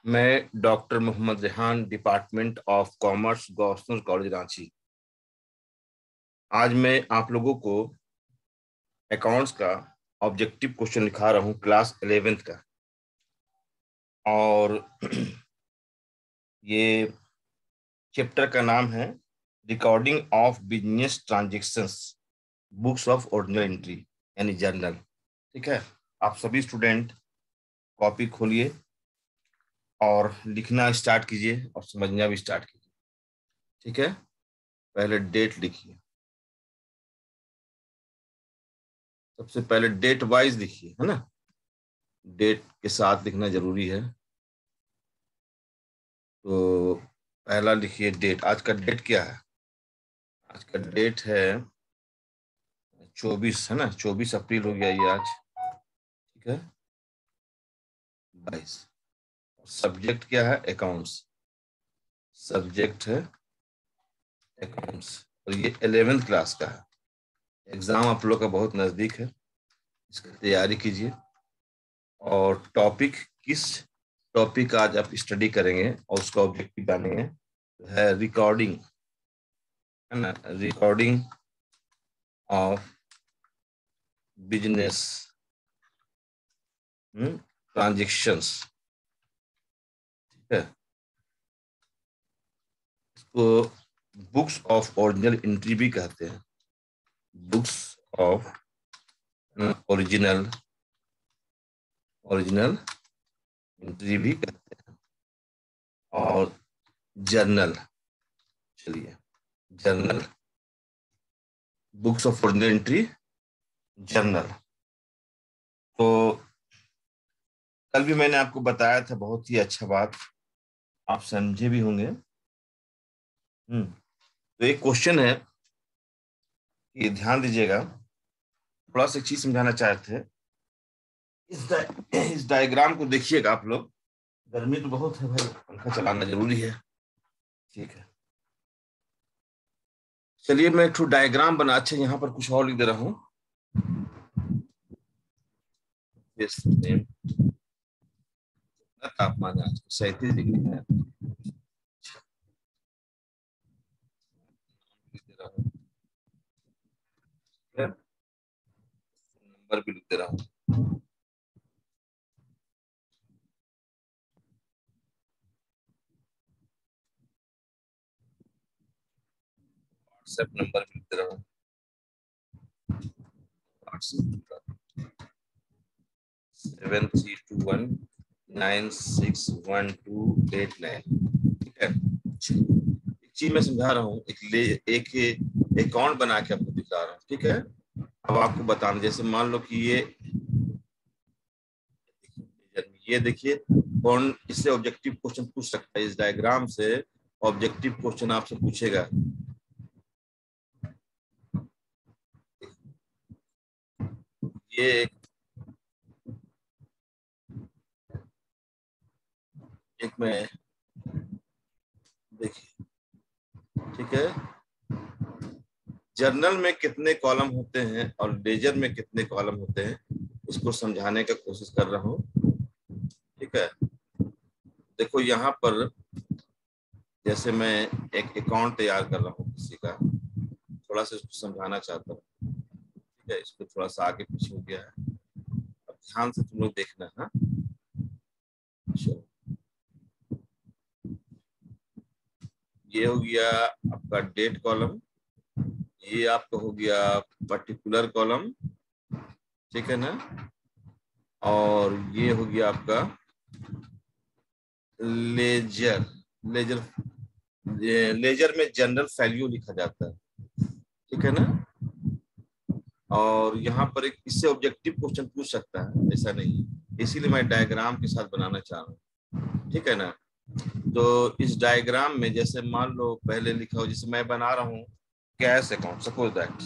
मैं doctor Mohammad Rehan, department of commerce, governor college Ranchi. आज मैं आप लोगों को अकाउंट्स का ऑब्जेक्टिव क्वेश्चन लिखा रहा हूँ, क्लास 11th का। और ये चैप्टर का नाम है recording of business transactions, books of ordinal entry यानी जर्नल। ठीक है, आप सभी स्टूडेंट कॉपी खोलिए और लिखना स्टार्ट कीजिए और समझना भी स्टार्ट कीजिए। ठीक है, पहले डेट लिखिए। सबसे पहले डेट वाइज लिखिए, है ना, डेट के साथ लिखना जरूरी है। तो पहला लिखिए डेट। आज का डेट क्या है? आज का डेट है 24, है ना, 24 अप्रैल हो गया ये आज। ठीक है, 22। सब्जेक्ट क्या है? अकाउंट्स। सब्जेक्ट है अकाउंट्स और ये 11th क्लास का है। एग्जाम आप लोग का बहुत नजदीक है, इसकी तैयारी कीजिए। और टॉपिक, किस टॉपिक आज आप स्टडी करेंगे और उसका ऑब्जेक्टिव बनेंगे है रिकॉर्डिंग, है ना, रिकॉर्डिंग ऑफ बिजनेस ट्रांजेक्शंस। ठीक है, इसको बुक्स ऑफ ओरिजिनल एंट्री भी कहते हैं। Books of original original entry भी कहते हैं। और जर्नल, चलिए journal, books of original entry, journal. तो कल भी मैंने आपको बताया था, बहुत ही अच्छा बात आप समझे भी होंगे। तो एक क्वेश्चन है, ये ध्यान दीजिएगा। थोड़ा सा एक चीज समझाना चाहते थे। इस डायग्राम को देखिएगा आप लोग। गर्मी तो बहुत है भाई, पंखा चलाना जरूरी है। ठीक है, चलिए मैं एक डायग्राम बना, अच्छा यहाँ पर कुछ और लिख दे रहा हूँ। तापमान आज 37 डिग्री है। नंबर भी लिख दे रहा हूँ। व्हाट्सएप नंबर भी लिख दे रहा हूँ। 7321961289। ठीक है, एक चीज मैं समझा रहा हूँ, एक अकाउंट बना के आपको दिखा रहा हूँ। ठीक है, अब आपको बताना, जैसे मान लो कि ये देखिए, कौन इससे ऑब्जेक्टिव क्वेश्चन पूछ सकता है? इस डायग्राम से ऑब्जेक्टिव क्वेश्चन आपसे पूछेगा। ये एक में देखिए, ठीक है, जर्नल में कितने कॉलम होते हैं और लेजर में कितने कॉलम होते हैं, इसको समझाने का कोशिश कर रहा हूँ। ठीक है, देखो यहाँ पर जैसे मैं एक अकाउंट तैयार कर रहा हूँ किसी का, थोड़ा सा इसको समझाना चाहता हूँ। ठीक है, इसको थोड़ा सा आगे पीछे हो गया है, अब ध्यान से तुम लोग देखना है। ये हो गया आपका डेट कॉलम, ये आपका हो गया पर्टिकुलर कॉलम। ठीक है ना, और ये हो गया आपका लेजर। लेजर लेजर में जनरल वैल्यू लिखा जाता है। ठीक है ना, और यहाँ पर एक इससे ऑब्जेक्टिव क्वेश्चन पूछ सकता है, ऐसा नहीं है, इसीलिए मैं डायग्राम के साथ बनाना चाह रहा हूँ। ठीक है ना, तो इस डायग्राम में जैसे मान लो पहले लिखा हो, जैसे मैं बना रहा हूँ कैश अकाउंट, सपोज दैट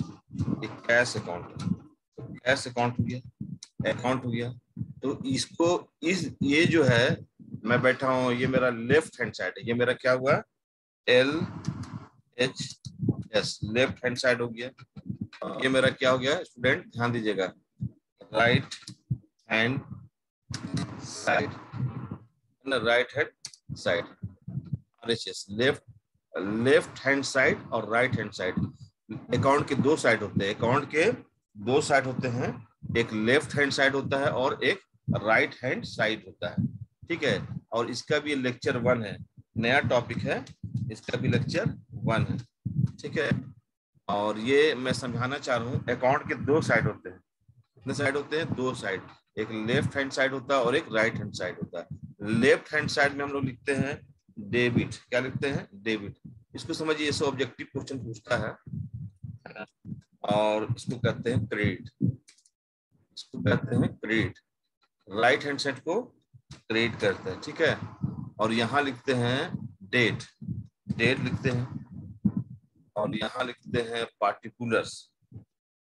एक कैश अकाउंट, कैश अकाउंट हो गया, अकाउंट हो गया। तो इसको ये जो है, मैं बैठा हूँ, ये मेरा लेफ्ट हैंड साइड है, ये मेरा क्या हुआ, LHS, लेफ्ट हैंड साइड हो गया। ये मेरा क्या हो गया स्टूडेंट, ध्यान दीजिएगा, right hand side, right hand side, RHS left hand side और राइट हैंड साइड। अकाउंट के दो साइड होते हैं, अकाउंट के दो साइड होते हैं, एक लेफ्ट हैंड साइड होता है और एक राइट हैंड साइड होता है, ठीक है। और इसका भी लेक्चर 1 है, नया टॉपिक है, इसका भी लेक्चर 1 है, ठीक है। और ये मैं समझाना चाह रहा हूँ, अकाउंट के दो साइड होते हैं, कितने साइड होते हैं, दो साइड, एक लेफ्ट हैंड साइड होता है और एक राइट हैंड साइड होता है। लेफ्ट हैंड साइड में हम लोग लिखते हैं डेबिट, क्या लिखते हैं, डेबिट। इसको समझिए, ये ऑब्जेक्टिव क्वेश्चन पूछता है, और इसको कहते हैं क्रेडिट, इसको कहते हैं क्रेडिट। राइट हैंड साइड को क्रेडिट करते हैं, ठीक है। और यहाँ लिखते हैं डेट, डेट लिखते हैं, और यहाँ लिखते हैं पार्टिकुलर्स,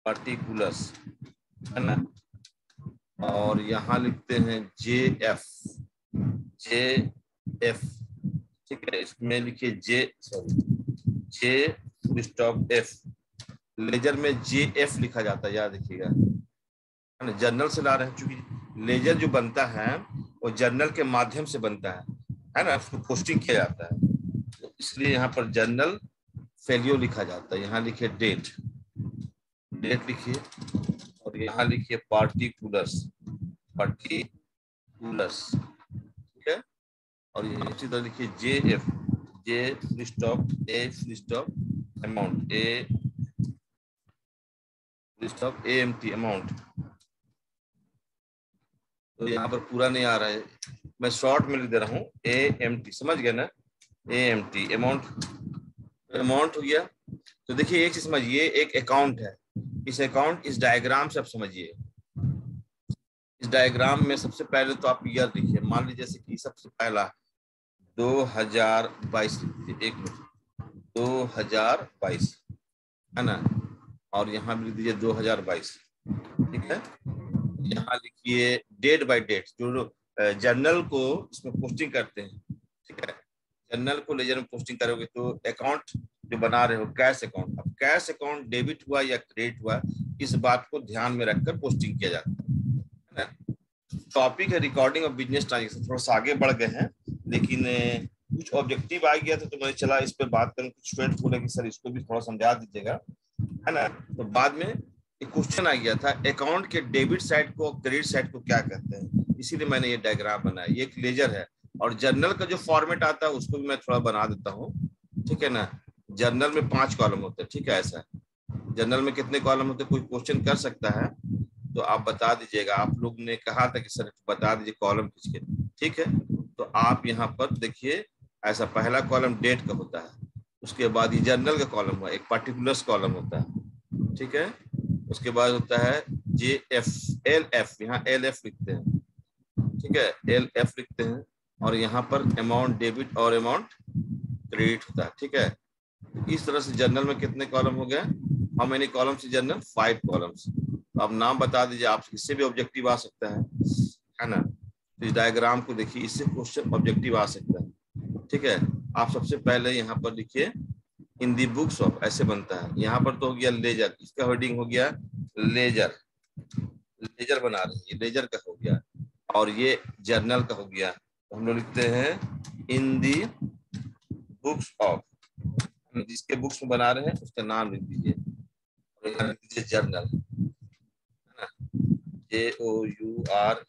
पार्टिकुलर्स, है ना। और यहाँ लिखते हैं JF, JF, ठीक है। इसमें लिखिए J full stop F। Ledger में JF लिखा जाता है, याद रखिएगा, है ना। जर्नल से ला रहे हैं, क्योंकि लेजर जो बनता है वो जर्नल के माध्यम से बनता है ना, उसको पोस्टिंग किया जाता है, तो इसलिए यहाँ पर जर्नल फेलियो लिखा जाता है। यहाँ लिखिए डेट, डेट लिखिए, और यहाँ लिखिए पार्टिकुलर्स, पार्टिकुलर्स, ठीक है। और ये इसी तरह लिखिए JF, J full stop A full stop amount, A full stop AMT amount. तो यहाँ पर पूरा नहीं आ रहा है, मैं शॉर्ट में लिख दे रहा हूँ AMT, समझ गए ना, AMT अमाउंट, अमाउंट हो गया। तो देखिए एक चीज समझिए, एक अकाउंट है, इस अकाउंट, इस डायग्राम से आप समझिए, इस डायग्राम में सबसे पहले तो आप ईयर लिखिए, मान लीजिए जैसे कि सबसे पहला 2022 लिख दीजिए, एक मिनट, 2022, है ना। और यहाँ भी लिख दीजिए 2022, ठीक है। यहाँ लिखिए डेट बाय डेट, जो जर्नल को इसमें पोस्टिंग करते हैं, ठीक है। जर्नल को लेजर में पोस्टिंग करोगे तो अकाउंट जो बना रहे हो कैश अकाउंट, अब कैश अकाउंट डेबिट हुआ या क्रेडिट हुआ, इस बात को ध्यान में रखकर पोस्टिंग किया जाता है ना। टॉपिक है रिकॉर्डिंग ऑफ बिजनेस ट्रांजेक्शन, थोड़ा सा आगे बढ़ गए हैं, लेकिन कुछ ऑब्जेक्टिव आ गया था तो मैंने चला इस पर बात करूं। कुछ स्टूडेंट बोले कि सर इसको भी थोड़ा समझा दीजिएगा, है ना। तो बाद में एक क्वेश्चन आ गया था, अकाउंट के डेबिट साइड को क्रेडिट साइड को क्या कहते हैं, इसीलिए मैंने ये डायग्राम बनाया। ये एक लेजर है, और जर्नल का जो फॉर्मेट आता है उसको भी मैं थोड़ा बना देता हूँ, ठीक है ना। जर्नल में 5 कॉलम होते हैं, ठीक है। ऐसा जर्नल में कितने कॉलम होते हैं, कोई क्वेश्चन कर सकता है तो आप बता दीजिएगा। आप लोग ने कहा था कि सर बता दीजिए कॉलम किसके, ठीक है। तो आप यहाँ पर देखिए, ऐसा पहला कॉलम डेट का होता है, उसके बाद ये जर्नल का कॉलम हुआ, एक पार्टिकुलर्स कॉलम होता है, ठीक है। उसके बाद होता है JF, LF, यहाँ LF लिखते हैं, ठीक है, LF लिखते हैं। और यहाँ पर अमाउंट डेबिट और अमाउंट क्रेडिट होता है, ठीक है। इस तरह से जर्नल में कितने कॉलम हो गए, how many columns journal, 5 columns. आप नाम बता दीजिए, आप इससे भी ऑब्जेक्टिव आ सकता है ना। तो इस डायग्राम को देखिए, इससे क्वेश्चन ऑब्जेक्टिव आ सकता है, ठीक है। आप सबसे पहले यहाँ पर लिखिए इन दी बुक्स ऑफ, ऐसे बनता है। यहाँ पर तो हो गया लेजर, इसका हेडिंग हो गया लेजर, लेजर बना रहे हैं, ये लेजर का हो गया, और ये जर्नल का हो गया। तो हम लोग लिखते हैं इन दी बुक्स ऑफ, जिसके बुक्स में बना रहे हैं उसका नाम लिख दीजिए, और यहाँ लिख दीजिए जर्नल, है ना, JOURNAL,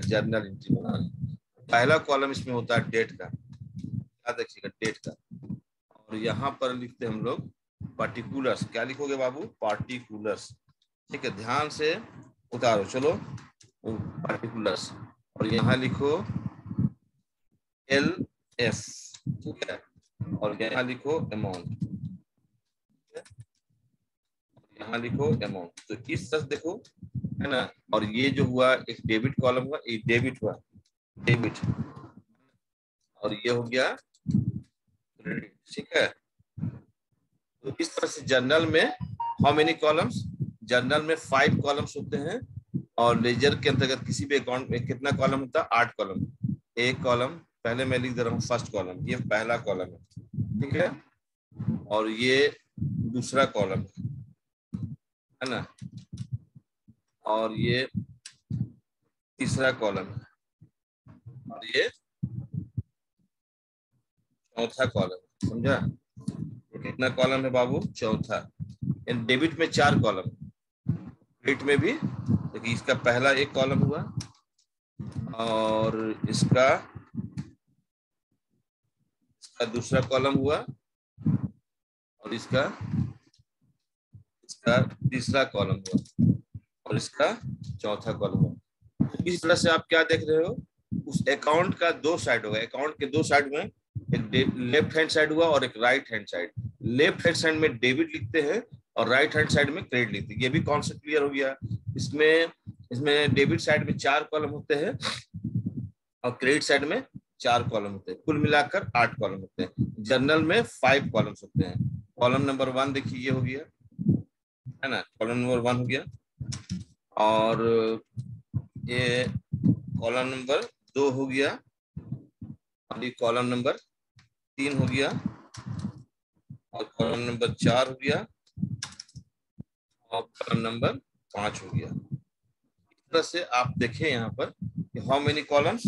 जर्नल एंट्री बना रहे हैं। पहला कॉलम इसमें होता है डेट का, याद रखिएगा डेट का। और यहाँ पर लिखते हैं हम लोग पार्टिकुलर्स, क्या लिखोगे बाबू, पार्टिकुलर्स, ठीक है। ध्यान से उतारो, चलो पार्टिकुलर्स, और यहाँ लिखो LF, ठीक है। और यहाँ लिखो अमाउंट, यहाँ लिखो अमाउंट। तो इस तरह देखो, है ना। और ये जो हुआ एक डेबिट कॉलम हुआ, ये डेबिट हुआ, डेबिट, और ये हो गया क्रेडिट, ठीक है। तो इस तरह से जर्नल में हाउ मेनी कॉलम्स, जर्नल में 5 कॉलम्स होते हैं, और लेजर के अंतर्गत किसी भी अकाउंट में कितना कॉलम होता है, 8 कॉलम। एक कॉलम पहले मैं लिख दे रहा हूँ, फर्स्ट कॉलम, ये पहला कॉलम है, ठीक है। और ये दूसरा कॉलम है ना, और ये तीसरा कॉलम है, और ये चौथा कॉलम, समझा? ये कितना कॉलम है बाबू? चौथा। डेबिट में 4 कॉलम, क्रेडिट में भी देखिए, इसका पहला एक कॉलम हुआ, और इसका दूसरा कॉलम हुआ, और इसका तीसरा कॉलम हुआ, और इसका चौथा कॉलम हुआ। इस तरह से आप क्या देख रहे हो, उस अकाउंट का दो साइड होगा, अकाउंट के दो साइड में एक लेफ्ट हैंड साइड हुआ और एक right hand side. Left hand side में डेबिट लिखते हैं और राइट हैंड साइड में क्रेडिट लिखते हैं। ये भी कॉन्सेप्ट क्लियर हो गया। इसमें इसमें डेबिट साइड में 4 कॉलम होते हैं और क्रेडिट साइड में 4 कॉलम होते हैं, कुल मिलाकर 8 कॉलम होते हैं। जर्नल में 5 कॉलम्स होते हैं। कॉलम नंबर 1 देखिए, ये हो गया, है ना, कॉलम नंबर 1 हो गया, और ये कॉलम नंबर 2 हो गया, और ये कॉलम नंबर 3 हो गया, और कॉलम नंबर 4 हो गया, और कॉलम नंबर 5 हो गया। इस तरह से आप देखें यहाँ पर हाउ मेनी कॉलम्स,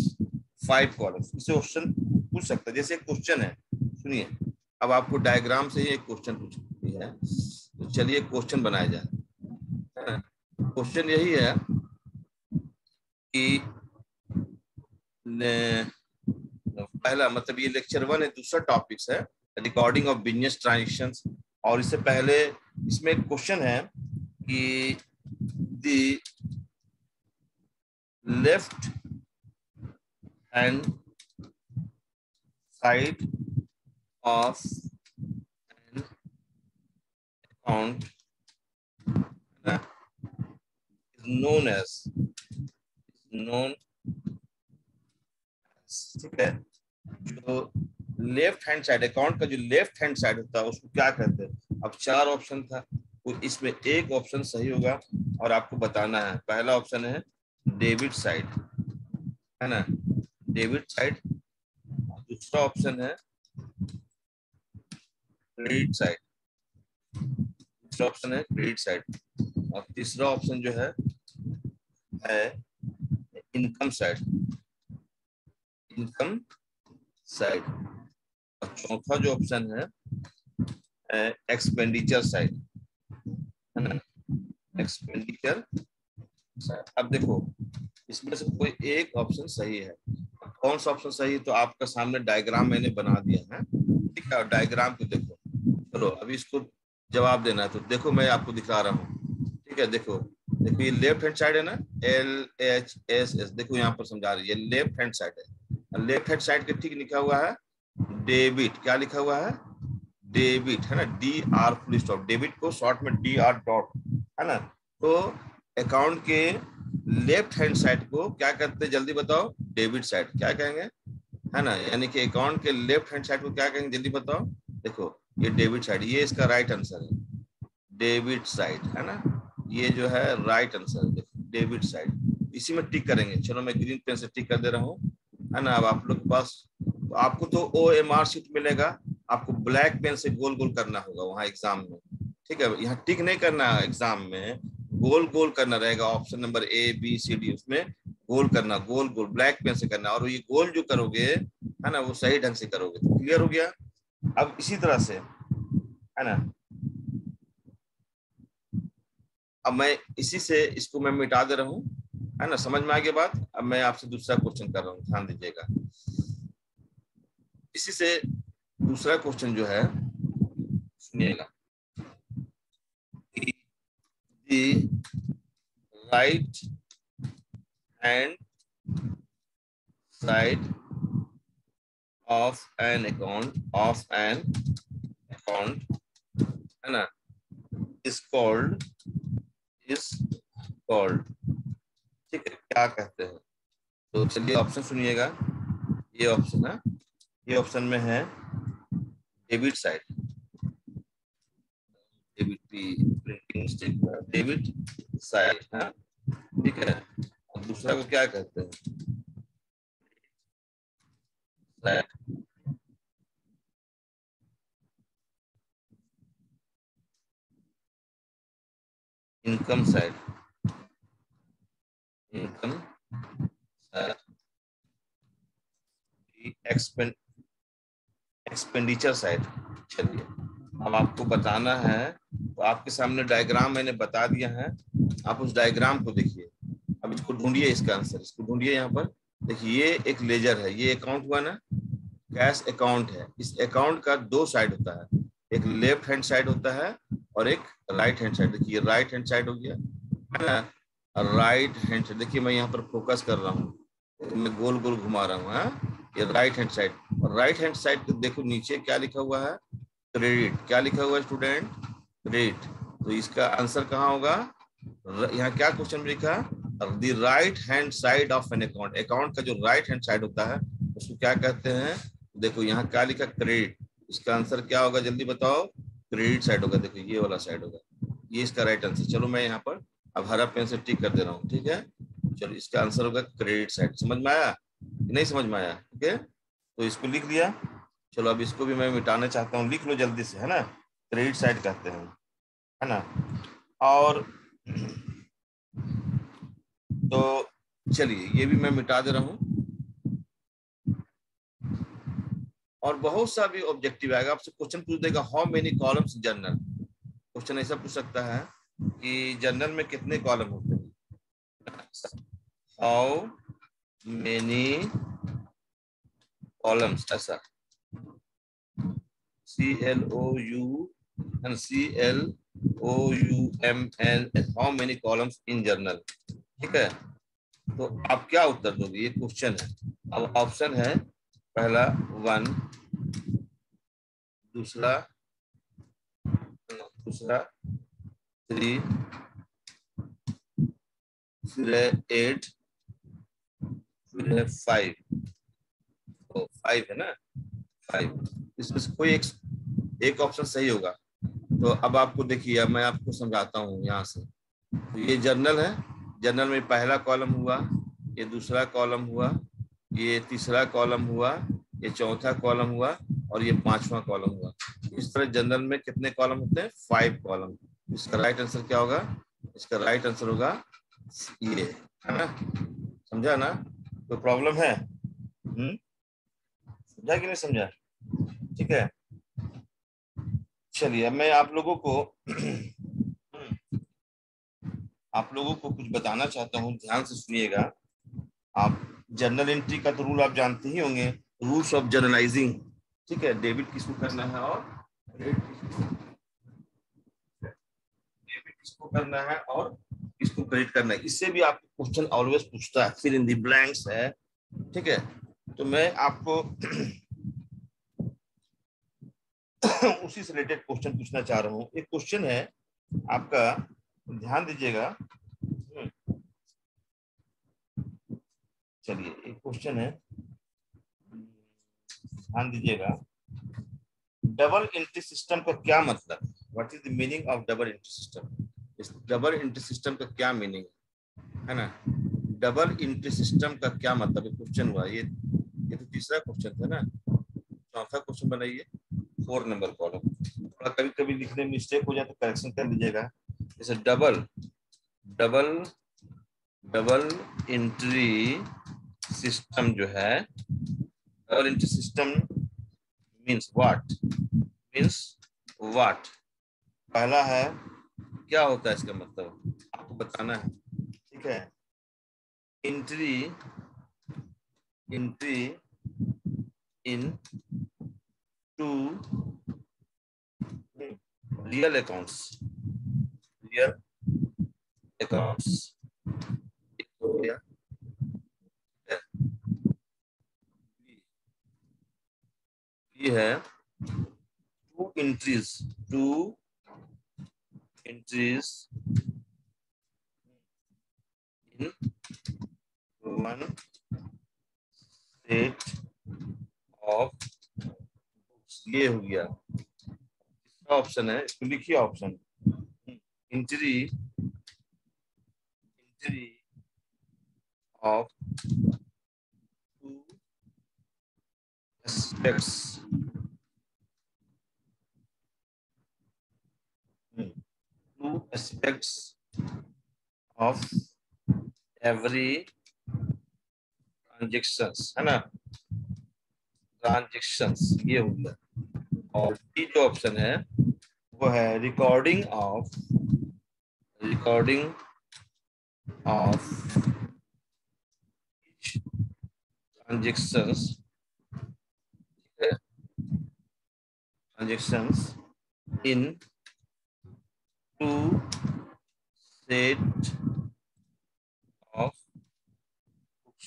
5 कॉलम्स। इससे क्वेश्चन पूछ सकता है, जैसे एक क्वेश्चन है, सुनिए, अब आपको डायग्राम से ही एक क्वेश्चन पूछती है, तो चलिए क्वेश्चन बनाया जाए। क्वेश्चन यही है कि पहला, मतलब ये लेक्चर 1 है, दूसरा टॉपिक्स है रिकॉर्डिंग ऑफ बिजनेस ट्रांजेक्शंस। और इससे पहले इसमें एक क्वेश्चन है कि the left hand side of an account known as, known, ठीक है, जो लेफ्ट हैंड साइड, अकाउंट का जो लेफ्ट हैंड साइड होता है उसको क्या कहते हैं? अब 4 ऑप्शन था, तो इसमें एक ऑप्शन सही होगा और आपको बताना है। पहला ऑप्शन है डेबिट साइड, है ना, डेबिट साइड। दूसरा ऑप्शन है क्रेडिट साइड, दूसरा ऑप्शन है क्रेडिट साइड, और तीसरा ऑप्शन जो है इनकम साइड, इनकम साइड, और चौथा जो ऑप्शन है एक्सपेंडिचर साइड, है ना, एक्सपेंडिचर साइड। अब देखो, इसमें से कोई एक ऑप्शन सही है। कौन सा ऑप्शन सही है? तो आपका सामने डायग्राम मैंने बना दिया है, ठीक है, डायग्राम को देखो। चलो अभी इसको जवाब देना है, तो देखो मैं आपको दिखा रहा हूँ, ठीक है, देखो देखो, ये लेफ्ट हैंड साइड है ना, LHSS, देखो यहाँ पर समझा रही है, लेफ्ट हैंड साइड है। लेफ्ट हैंड साइड के ठीक लिखा हुआ है डेबिट, क्या लिखा हुआ है? डेबिट, है ना, DR फुल स्टॉप, डेबिट को शॉर्ट में DR डॉट, है ना। तो अकाउंट के लेफ्ट हैंड साइड को क्या कहते हैं, जल्दी बताओ? डेबिट साइड, क्या कहेंगे, है ना, यानी कि अकाउंट के लेफ्ट हैंड साइड को क्या कहेंगे, जल्दी बताओ? देखो, ये डेबिट साइड, ये इसका राइट आंसर है, डेबिट साइड, है ना, ये जो है राइट आंसर है, देखो डेबिट साइड, इसी में टिक करेंगे। चलो मैं ग्रीन पेन से टिक कर दे रहा हूँ, है ना। अब आप लोग के पास, तो आपको तो OMR शीट मिलेगा, आपको ब्लैक पेन से गोल गोल करना होगा वहां एग्जाम में, ठीक है। यहाँ टिक नहीं करना है, एग्जाम में गोल गोल करना रहेगा, ऑप्शन नंबर ABCD, उसमें गोल करना, गोल गोल ब्लैक पेन से करना, और ये गोल जो करोगे, है ना, वो सही ढंग से करोगे। तो क्लियर हो गया? अब इसी तरह से, है ना, अब मैं इसी से इसको मैं मिटा दे रहा हूँ, है ना, समझ में आ गया बात? अब मैं आपसे दूसरा क्वेश्चन कर रहा हूँ, ध्यान दीजिएगा। इसी से दूसरा क्वेश्चन जो है, सुनिएगा, the right hand side of an account, है ना, इज कॉल्ड, इज कॉल्ड, ठीक है, क्या कहते हैं? तो चलिए ऑप्शन सुनिएगा। ये ऑप्शन है, ये ऑप्शन में है डेबिट साइड, डेबिट की प्रिंटिंग मिस्टेक, डेबिट साइड, हाँ, ठीक है। और दूसरा को क्या कहते हैं? Income side, income side, expenditure side. चलिए अब आपको बताना है, तो आपके सामने डायग्राम मैंने बता दिया है, आप उस डायग्राम को देखिए। अब इसको ढूंढिए, इसका आंसर इसको ढूंढिए। यहाँ पर देखिए ये एक लेजर है, ये अकाउंट हुआ ना, कैश अकाउंट है। इस अकाउंट का दो साइड होता है, एक लेफ्ट हैंड साइड होता है और एक राइट हैंड साइड। देखिए राइट हैंड साइड हो गया है ना, राइट हैंड साइड। देखिए मैं यहाँ पर फोकस कर रहा हूँ, तो मैं गोल गोल घुमा रहा हूँ। हाँ, ये राइट हैंड साइड। और राइट हैंड साइड देखो नीचे क्या लिखा हुआ है, क्रेडिट। क्या लिखा हुआ है स्टूडेंट? क्रेडिट। तो इसका आंसर कहाँ होगा? यहाँ क्या क्वेश्चन में लिखा, the right hand side of an account. Account का जो राइट हैंड साइड होता है उसको क्या कहते हैं? देखो यहाँ क्या लिखा, क्रेडिट। इसका आंसर क्या होगा जल्दी बताओ? क्रेडिट साइड होगा। देखो ये वाला साइड होगा, ये इसका राइट आंसर। चलो मैं यहाँ पर अब हरा पेन से टिक कर दे रहा हूँ, ठीक है। चलो इसका आंसर होगा क्रेडिट साइड। समझ में आया? नहीं समझ में आया? ठीक है, तो इसको लिख लिया। चलो अब इसको भी मैं मिटाना चाहता हूँ, लिख लो जल्दी से, है ना। क्रेडिट साइड कहते हैं, है ना। और तो चलिए ये भी मैं मिटा दे रहा हूँ। और बहुत सा भी ऑब्जेक्टिव आएगा, आपसे क्वेश्चन पूछ देगा, how many columns journal. Question ऐसा पूछ सकता है कि जर्नल में कितने कॉलम होते हैं, हाउ मेनी कॉलम्स, ऐसा CLOUMN, how many columns in journal. ठीक है, तो आप क्या उत्तर दोगे, ये क्वेश्चन है। अब ऑप्शन है, पहला 1, दूसरा 3, फिर है 8, फिर है 5। तो 5 है ना, 5। इसमें से कोई एक ऑप्शन सही होगा। तो अब आपको देखिए, मैं आपको समझाता हूँ यहाँ से। तो ये जर्नल है, जर्नल में पहला कॉलम हुआ, ये दूसरा कॉलम हुआ, ये तीसरा कॉलम हुआ, ये चौथा कॉलम हुआ और ये पांचवा कॉलम हुआ। इस तरह जनरल में कितने कॉलम होते हैं? 5 कॉलम। इसका राइट आंसर क्या होगा? इसका राइट आंसर होगा ये, है ना। समझा ना? कोई प्रॉब्लम है? समझा कि नहीं समझा? ठीक है, चलिए अब मैं आप लोगों को कुछ बताना चाहता हूँ, ध्यान से सुनिएगा। आप जर्नल एंट्री का तो रूल आप जानते ही होंगे, रूल्स ऑफ जर्नलाइजिंग। ठीक है, डेबिट किसको करना है और डेबिट किसको करना है और किसको क्रेडिट करना है, इससे भी आपको क्वेश्चन ऑलवेज पूछता है, फिर इन दी ब्लैंक्स है। ठीक है, तो मैं आपको उसी से रिलेटेड क्वेश्चन पूछना चाह रहा हूँ। एक क्वेश्चन है आपका, ध्यान दीजिएगा। चलिए एक क्वेश्चन है, ध्यान दीजिएगा। डबल एंट्री सिस्टम का क्या मतलब? What is the meaning of double entry system? इस डबल एंट्री सिस्टम का क्या मीनिंग है ना? डबल एंट्री सिस्टम का क्या मतलब है, क्वेश्चन हुआ ये तो तीसरा क्वेश्चन था ना। चौथा क्वेश्चन बनाइए, 4 नंबर कॉलम। थोड़ा कभी कभी लिखने में मिस्टेक हो जाए तो करेक्शन कर लीजिएगा। जैसे double double double entry system जो है, double entry system means what, means what. पहला है, क्या होता है इसका मतलब आपको बताना है। ठीक है, entry entry in two real accounts, real accounts हो गया। ये है two entries in one set of books. ये हो गया, इसका ऑप्शन है, इसको लिखिए option. Entry of two aspects, two aspects of every transactions, है ना। ट्रांजेक्शंस, ये हो गया। और डी जो ऑप्शन है वो है recording of transactions in two set of books.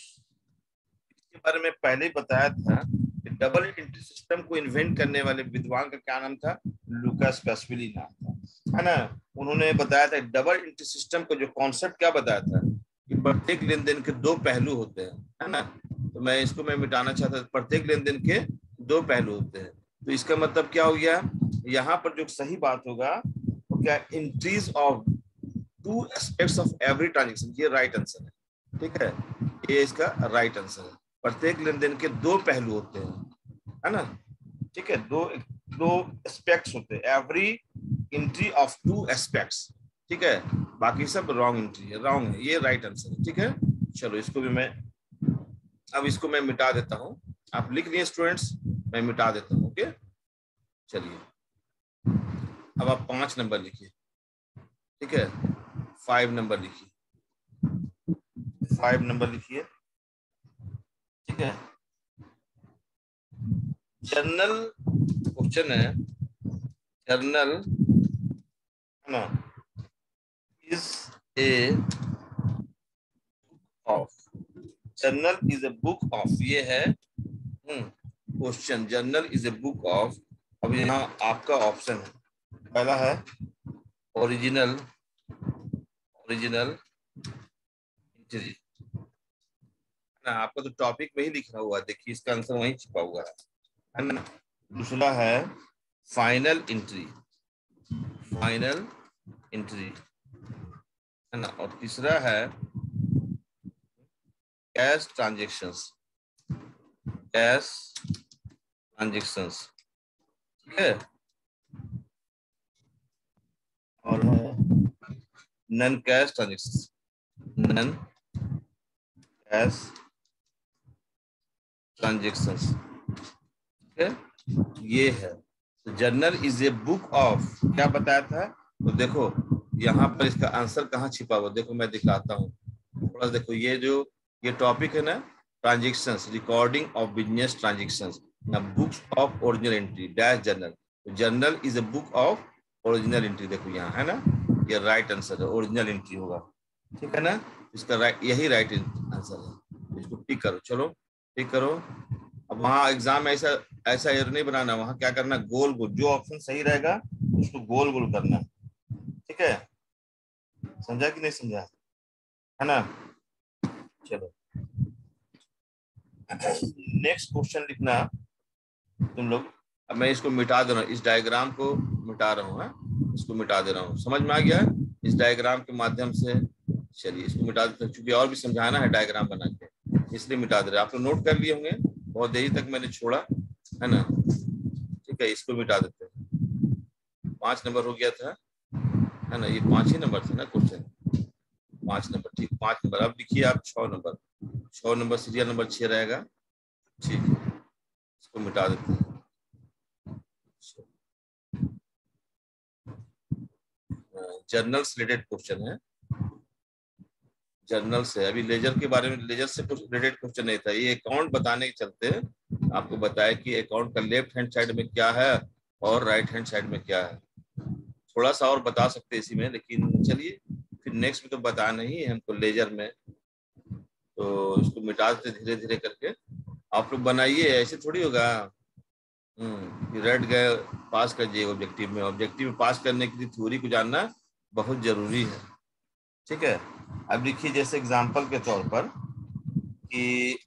इसके बारे में पहले ही बताया था कि डबल एंट्री सिस्टम को इन्वेंट करने वाले विद्वान का क्या नाम था, लुकास पैस्कली नाम था, है ना। उन्होंने बताया था डबल एंट्री सिस्टम का जो कॉन्सेप्ट क्या बताया था कि प्रत्येक लेन देन के दो पहलू होते हैं, है ना। तो मैं मिटाना चाहता था, प्रत्येक लेन देन के दो पहलू होते हैं। तो इसका मतलब क्या हो गया, यहाँ पर जो सही बात होगा वो क्या, entries of two aspects of every transaction, ये राइट आंसर है, ठीक है, ये इसका राइट आंसर है। प्रत्येक लेन देन के दो पहलू होते हैं, है ना, ठीक है, दो दो एस्पेक्ट्स होते हैं, every entry of two aspects, ठीक है। बाकी सब रॉन्ग एंट्री है, रॉन्ग है, ये राइट आंसर है, ठीक है। चलो इसको भी इसको मैं मिटा देता हूँ, आप लिख लिए स्टूडेंट्स, मैं मिटा देता हूँ, ओके। चलिए अब आप 5 नंबर लिखिए, ठीक है, 5 नंबर लिखिए, 5 नंबर लिखिए, ठीक है। जर्नल क्वेश्चन है, जर्नल है ना, is a of, journal is a book of, ये है question, journal is a book of. अब यहाँ आपका ऑप्शन है, पहला है ओरिजिनल इंटीरियर, ना, आपका तो टॉपिक में ही लिखा हुआ है, देखिए इसका आंसर वहीं छिपा हुआ है ना। दूसरा है फाइनल एंट्री है ना। और तीसरा है कैश ट्रांजेक्शंस, ठीक है। और है नन कैश ट्रांजेक्शंस, ठीक है, ये है। Journal is a book of, क्या बताया था, तो देखो यहाँ पर इसका आंसर कहाँ छिपा हुआ, देखो मैं दिखाता हूँ थोड़ा, देखो ये टॉपिक है ना, transactions, recording of business transactions, ना books of original entry dash journal, journal is a book of original entry, देखो यहाँ है ना, ये राइट आंसर है, ओरिजिनल एंट्री होगा, ठीक है ना, इसका राइट, यही राइट आंसर है, इसको टिक करो, चलो टिक करो। अब वहाँ एग्जाम में ऐसा एरर नहीं बनाना, वहाँ क्या करना, गोल गोल, जो ऑप्शन सही रहेगा उसको गोल गोल करना, ठीक है, समझा कि नहीं समझा, है ना। चलो नेक्स्ट क्वेश्चन लिखना तुम लोग। अब मैं इसको मिटा दे रहा हूँ, इस डायग्राम को मिटा रहा हूँ, इसको मिटा दे रहा हूँ, समझ में आ गया इस डायग्राम के माध्यम से। चलिए इसको मिटा देते हैं, क्योंकि और भी समझाना है डायग्राम बना के, इसलिए मिटा दे रहे। आप तो नोट कर लिए होंगे, बहुत देरी तक मैंने छोड़ा, है ना, ठीक है, इसको मिटा देते हैं। 5 नंबर हो गया था, है ना, ये 5 ही नंबर थे ना क्वेश्चन, 5 नंबर, ठीक, 5 नंबर। अब लिखिए आप 6 नंबर, 6 नंबर सीरियल नंबर 6 रहेगा, ठीक है, इसको मिटा देते हैं। जर्नल से रिलेटेड क्वेश्चन है, जर्नल से, अभी लेजर के बारे में, लेजर से कुछ रिलेटेड क्वेश्चन नहीं था, ये अकाउंट बताने के चलते आपको बताया कि अकाउंट का लेफ्ट हैंड साइड में क्या है और राइट हैंड साइड में क्या है। थोड़ा सा और बता सकते इसी में, लेकिन चलिए फिर नेक्स्ट में तो बताना ही है हमको लेजर में, तो इसको मिटा देते धीरे धीरे करके। आप लोग बनाइए, ऐसे थोड़ी होगा, रेड गए पास कर जाइए ऑब्जेक्टिव में, ऑब्जेक्टिव में पास करने के लिए थ्योरी को जानना बहुत जरूरी है, ठीक है। अब देखिए जैसे एग्जांपल के तौर पर कि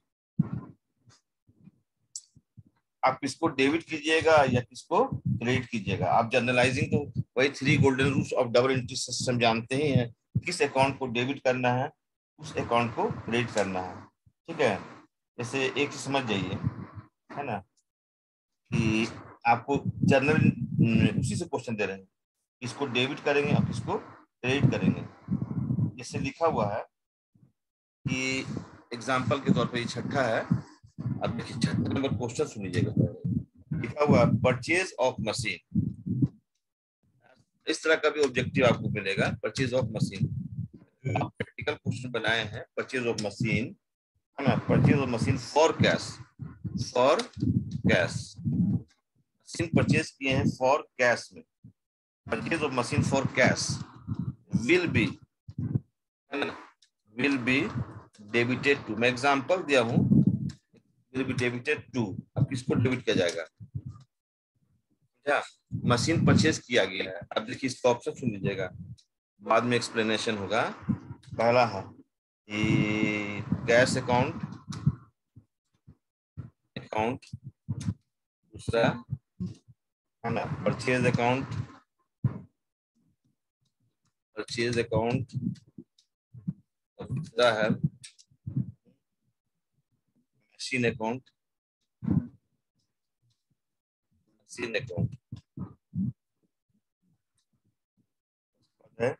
आप किसको डेबिट कीजिएगा या किसको क्रेडिट कीजिएगा, आप जर्नलाइजिंग तो वही 3 golden rules of double entry system जानते ही हैं, किस अकाउंट को डेबिट करना है, उस अकाउंट को क्रेडिट करना है, ठीक है। जैसे एक चीज समझ जाइए, है ना, कि आपको जर्नल उसी से क्वेश्चन दे रहे हैं, किसको डेबिट करेंगे और किसको क्रेडिट करेंगे। जैसे लिखा हुआ है कि एग्जाम्पल के तौर पर ये छठा है, अब देखिए 76 नंबर क्वेश्चन सुन लीजिएगा। लिखा हुआ परचेज ऑफ मशीन, इस तरह का भी ऑब्जेक्टिव आपको मिलेगा, परचेज ऑफ मशीन। आप प्रैक्टिकल क्वेश्चन बनाए हैं परचेज ऑफ मशीन, है ना, purchase of machine for cash, for cash, machine purchase किए हैं फॉर कैश में, purchase of machine for cash will B, है ना, विल बी डेबिटेड टू, मैं एग्जांपल दिया हूं, विल बी डेबिटेड टू, अब किसको डेबिट किया जाएगा, क्या मशीन परचेज किया गया है। अब देखिए इसका ऑप्शन सुन लीजिएगा, बाद में एक्सप्लेनेशन होगा। पहला है कैश अकाउंट, अकाउंट, दूसरा है ना परचेज अकाउंट, परचेज अकाउंट, और तीसरा है मशीन अकाउंट, मशीन अकाउंट है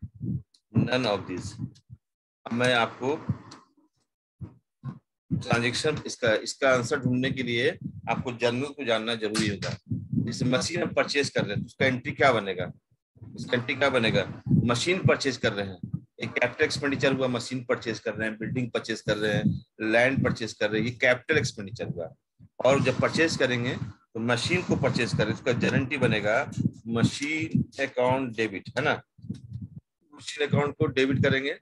नन ऑफ दिस। अब मैं आपको ट्रांजेक्शन, इसका आंसर ढूंढने के लिए आपको जर्नल को जानना जरूरी होगा। जैसे मशीन हम परचेज कर रहे हैं तो उसका एंट्री क्या बनेगा, इसका एंट्री क्या बनेगा, मशीन परचेज कर रहे हैं, एक कैपिटल एक्सपेंडिचर हुआ, मशीन परचेज कर रहे हैं, बिल्डिंग परचेज कर रहे हैं, लैंड परचेज कर रहे हैं, ये कैपिटल एक्सपेंडिचर हुआ। और जब परचेज करेंगे तो मशीन को परचेज करें, उसका गारंटी बनेगा मशीन अकाउंट डेबिट, है ना, मशीन अकाउंट को डेबिट करेंगे।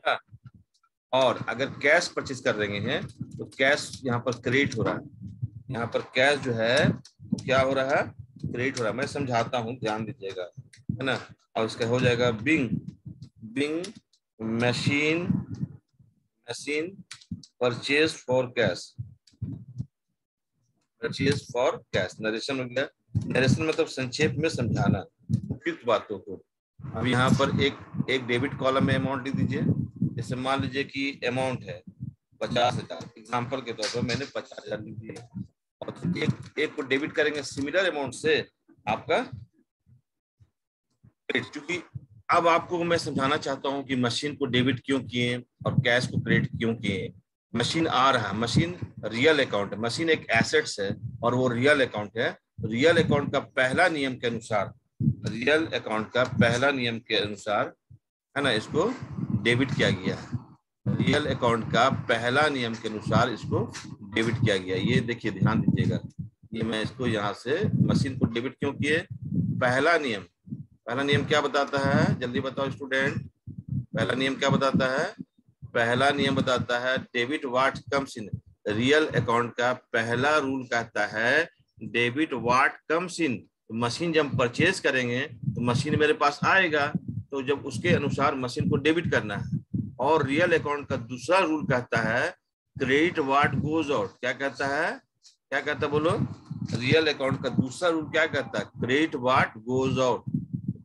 हाँ। और अगर कैश परचेज कर रहे हैं तो कैश यहाँ पर क्रेडिट हो रहा है, यहाँ पर कैश जो है क्या हो रहा है, क्रेडिट हो रहा है। मैं समझाता हूँ, ध्यान दीजिएगा, है ना। और इसका हो जाएगा being, being machine, machine purchase for cash, purchase for cash. Narration हो गया, नरेशन मतलब संक्षेप में समझाना उपयुक्त बातों को। अब यहाँ पर एक डेबिट कॉलम में अमाउंट लिख दीजिए। जैसे मान लीजिए कि अमाउंट है 50,000, एग्जाम्पल के तौर पर मैंने 50,000 लिख दिए, और एक को डेबिट करेंगे सिमिलर अमाउंट से आपका क्रेडिट। क्योंकि अब आपको मैं समझाना चाहता हूं कि मशीन को डेबिट क्यों किए और कैश को क्रेडिट क्यों किए। मशीन आ रहा है, मशीन रियल अकाउंट है, मशीन एक एसेट्स है और वो रियल अकाउंट है। रियल अकाउंट का पहला नियम के अनुसार, रियल अकाउंट का पहला नियम के अनुसार, है ना, इसको डेबिट किया गया है। रियल अकाउंट का पहला नियम के अनुसार इसको डेबिट किया गया। ये देखिए ध्यान दीजिएगा, ये मैं इसको यहाँ से मशीन को डेबिट क्यों किए, पहला नियम, पहला नियम क्या बताता है, जल्दी बताओ स्टूडेंट, पहला नियम क्या बताता है, पहला नियम बताता है debit what comes in, real account का पहला रूल कहता है debit what comes in. Machine जब परचेज करेंगे तो मशीन मेरे पास आएगा, तो जब उसके अनुसार मशीन को डेबिट करना है। और रियल अकाउंट का दूसरा रूल कहता है क्रेडिट व्हाट गोज आउट, क्या कहता है, क्या कहता है बोलो, रियल अकाउंट का दूसरा रूल क्या कहता है, credit what goes out,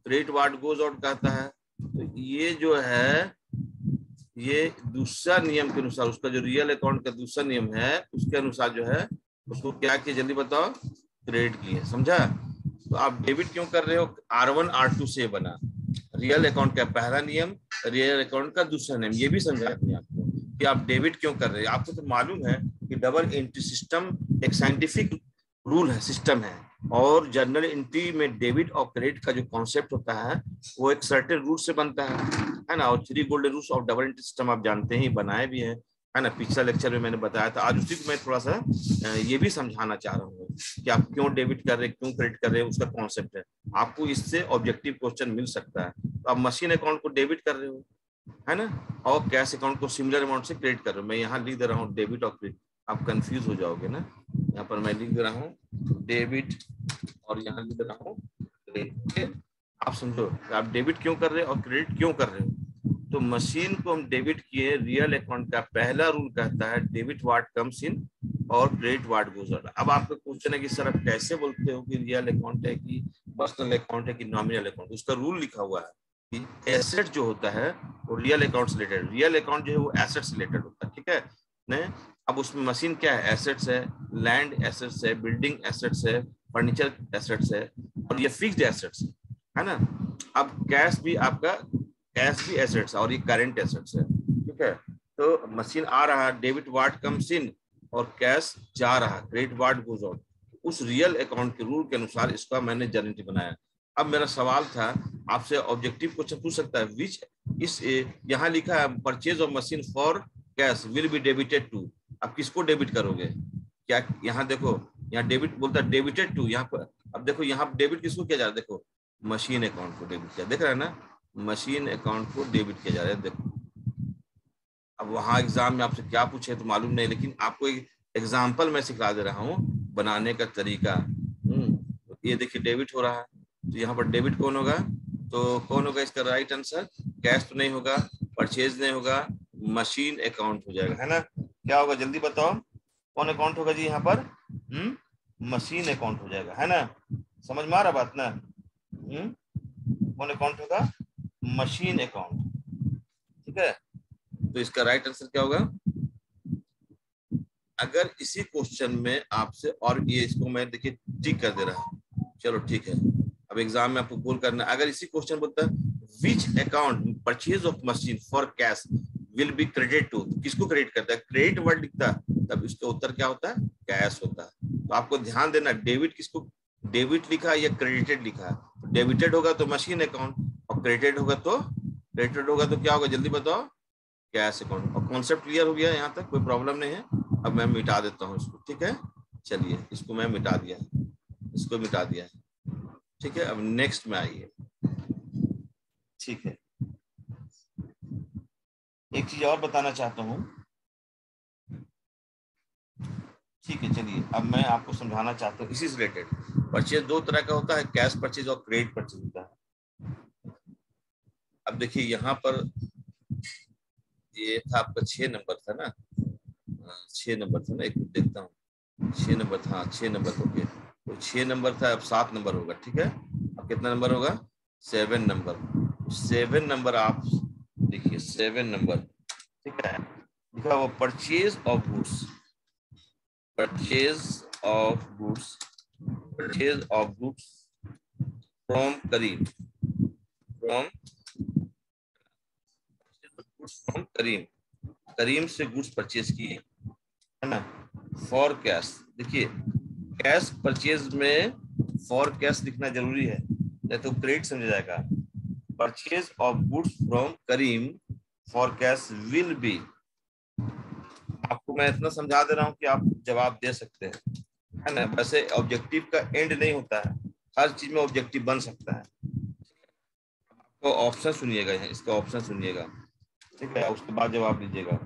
credit what goes out कहता है। तो ये जो है, ये दूसरा नियम के अनुसार, उसका जो रियल अकाउंट का दूसरा नियम है उसके अनुसार जो है उसको क्या किया, जल्दी बताओ, क्रेडिट किया, समझा। तो आप डेबिट क्यों कर रहे हो, R1 R2 से बना, रियल अकाउंट का पहला नियम, रियल अकाउंट का दूसरा नियम, ये भी समझा दिया आपको कि आप डेबिट क्यों कर रहे हैं। आपको तो मालूम है कि डबल एंट्री सिस्टम एक साइंटिफिक रूल है, सिस्टम है, और जर्नल एंट्री में डेबिट और क्रेडिट का जो कॉन्सेप्ट होता है वो एक सर्टेन रूल से बनता है ना। और 3 golden rules of double entry system आप जानते हैं, बनाए भी हैं, है ना, पिछला लेक्चर में मैंने बताया था। आज उसी को मैं थोड़ा सा ये भी समझाना चाह रहा हूँ कि आप क्यों डेबिट कर रहे हैं, क्यों क्रेडिट कर रहे हैं, उसका कॉन्सेप्ट है। आपको इससे ऑब्जेक्टिव क्वेश्चन मिल सकता है। तो आप मशीन अकाउंट को डेबिट कर रहे हो, है ना, और कैश अकाउंट को सिमिलर अमाउंट से क्रेडिट कर रहे हो। मैं यहाँ लिख दे रहा हूँ डेबिट और क्रेडिट, आप कंफ्यूज हो जाओगे ना। यहाँ पर मैं लिख दे रहा हूँ डेबिट और यहाँ लिख दे रहा हूँ क्रेडिट। आप समझो आप डेबिट क्यों कर रहे हो और क्रेडिट क्यों कर रहे हो। तो मशीन को हम डेबिट किए, रियल अकाउंट का पहला रूल कहता है डेबिट व्हाट कम्स इन और क्रेडिट व्हाट गोज आउट। अब आपका क्वेश्चन है कि सर आप कैसे बोलते हो कि रियल अकाउंट है कि पर्सनल अकाउंट है कि नॉमिनल अकाउंट। उसका रूल लिखा हुआ है कि एसेट जो होता है वो रियल अकाउंट से रिलेटेड, रियल अकाउंट जो है वो एसेट से रिलेटेड होता है, ठीक है नहीं। अब उसमें मशीन क्या है, एसेट्स है, लैंड एसेट्स है, बिल्डिंग एसेट्स है, फर्नीचर एसेट्स है, और ये फिक्स्ड एसेट्स है ना। अब कैश भी आपका, कैश भी एसेट्स है और ये करंट एसेट्स है, ठीक है। तो मशीन आ रहा है, डेबिट व्हाट कम्स इन, और कैश जा रहा, क्रेडिट वार्ड गोज आउट, उस रियल अकाउंट के रूल के अनुसार इसका मैंने जनरेटिव बनाया। अब मेरा सवाल था आपसे, ऑब्जेक्टिव क्वेश्चन पूछ सकता है विच इस यहाँ लिखा है purchase of machine for cash will be debited to, अब किसको डेबिट करोगे? क्या यहाँ देखो, यहाँ डेबिट बोलता है डेबिटेड टू, यहाँ पर अब देखो यहाँ डेबिट किसको किया जा रहा है, देखो मशीन अकाउंट को डेबिट किया, देख रहे हैं ना, मशीन अकाउंट को डेबिट किया जा रहा है। देखो अब वहां एग्जाम में आपसे क्या पूछे तो मालूम नहीं, लेकिन आपको एक एग्जाम्पल मैं सिखा दे रहा हूँ बनाने का तरीका। तो ये देखिए डेबिट हो रहा है, तो यहाँ पर डेबिट कौन होगा, तो कौन होगा इसका राइट आंसर, कैश तो नहीं होगा, परचेज नहीं होगा, मशीन अकाउंट हो जाएगा, है ना। क्या होगा जल्दी बताओ, कौन अकाउंट होगा जी यहाँ पर, मशीन अकाउंट हो जाएगा, है ना। समझ में आ रहा बात ना, कौन अकाउंट होगा, मशीन अकाउंट, ठीक है। तो इसका राइट आंसर क्या होगा, अगर इसी क्वेश्चन में आपसे, और ये इसको मैं देखिए टिक कर दे रहा हूँ, चलो ठीक है, अब एग्जाम में आपको गोल करना है, अगर इसी क्वेश्चन बोलता है which account purchase of machine for cash will be credit to, किसको क्रेडिट करता है, क्रेडिट वर्ड लिखता है, तब इसका उत्तर क्या होता है, कैश होता है। तो आपको ध्यान देना, डेबिट किसको, डेबिट लिखा या क्रेडिटेड लिखा है, डेबिटेड होगा तो मशीन अकाउंट, और क्रेडिटेड होगा तो क्या होगा जल्दी बताओ, कैश अकाउंट। और कॉन्सेप्ट क्लियर हो गया यहाँ तक, कोई प्रॉब्लम नहीं है। अब मैं मिटा देता हूँ इसको, ठीक है, चलिए इसको मैं मिटा दिया, इसको मिटा दिया, ठीक है। अब नेक्स्ट में आइए, ठीक है, एक चीज और बताना चाहता हूँ, ठीक है, चलिए अब मैं आपको समझाना चाहता हूँ इसी से रिलेटेड। परचेज दो तरह का होता है, कैश परचेज और क्रेडिट परचेज होता है। अब देखिए यहाँ पर ये था आपका 6 नंबर था ना, 6 नंबर था ना, एक मिनट देखता हूँ, 6 नंबर था, हाँ 6 नंबर, ओके, तो 6 नंबर था, अब 7 नंबर होगा, ठीक है। अब कितना नंबर होगा, 7 नंबर, 7 नंबर आप देखिए, 7 नंबर, ठीक है, लिखा हुआ purchase of goods, purchase of goods, purchase of goods from Karim, from goods from Karim, Karim से गुड्स परचेज किए, है ना, फॉर कैश, देखिए कैश परचेज में फॉर कैश लिखना जरूरी है, नहीं तो क्रेडिट समझा जाएगा। Purchase of goods from Karim for cash will be, आपको मैं इतना समझा दे रहा हूं कि आप जवाब दे सकते हैं, है ना। वैसे ऑब्जेक्टिव का एंड नहीं होता है, हर चीज में ऑब्जेक्टिव बन सकता है। तो ऑप्शन सुनिएगा, इसका ऑप्शन सुनिएगा, ठीक है, उसके बाद जवाब दीजिएगा।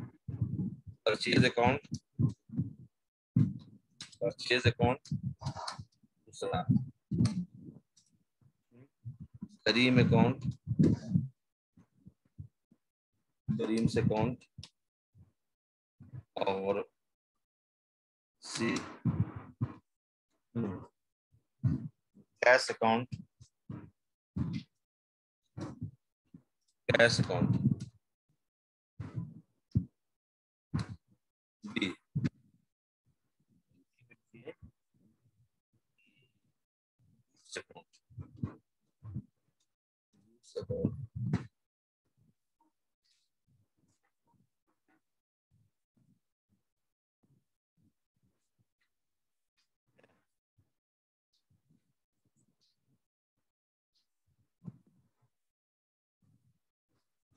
परचेज अकाउंट, परचेज अकाउंट, दूसरा करीम अकाउंट, करीम से अकाउंट, और सी कैश अकाउंट, कैश अकाउंट, बी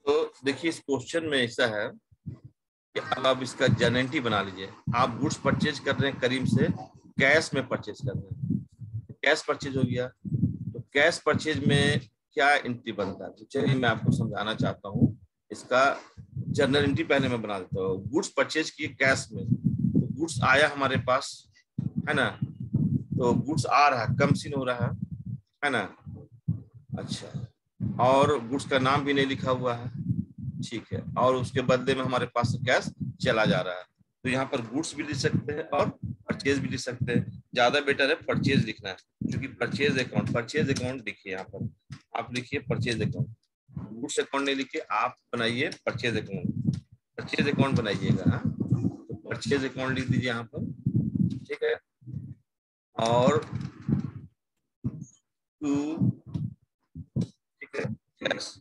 तो देखिए इस क्वेश्चन में ऐसा है कि अब आप इसका जनरेटिव बना लीजिए, आप गुड्स परचेज कर रहे हैं करीम से, कैश में परचेज कर रहे हैं, कैश परचेज हो गया, तो कैश परचेज में क्या एंट्री बनता है, तो चलिए मैं आपको समझाना चाहता हूँ, इसका जनरल एंट्री पहले मैं बना देता हूँ। गुड्स परचेज किए कैश में, तो गुड्स आया हमारे पास, है ना, तो गुड्स आ रहा है, कम सीन हो रहा है ना, अच्छा, और गुड्स का नाम भी नहीं लिखा हुआ है, ठीक है, और उसके बदले में हमारे पास कैश चला जा रहा है, तो यहाँ पर गुड्स भी लिख सकते हैं और परचेज भी लिख सकते हैं, ज्यादा बेटर है परचेज लिखना है, क्योंकि परचेज अकाउंट लिखिए, यहाँ पर आप लिखिए परचेज अकाउंट, गुड्स अकाउंट नहीं लिखिए, आप बनाइए परचेज अकाउंट, परचेज अकाउंट बनाइएगा, हाँ, तो परचेज अकाउंट लिख दीजिए यहाँ पर, ठीक है, और टू, ठीक है, कैश,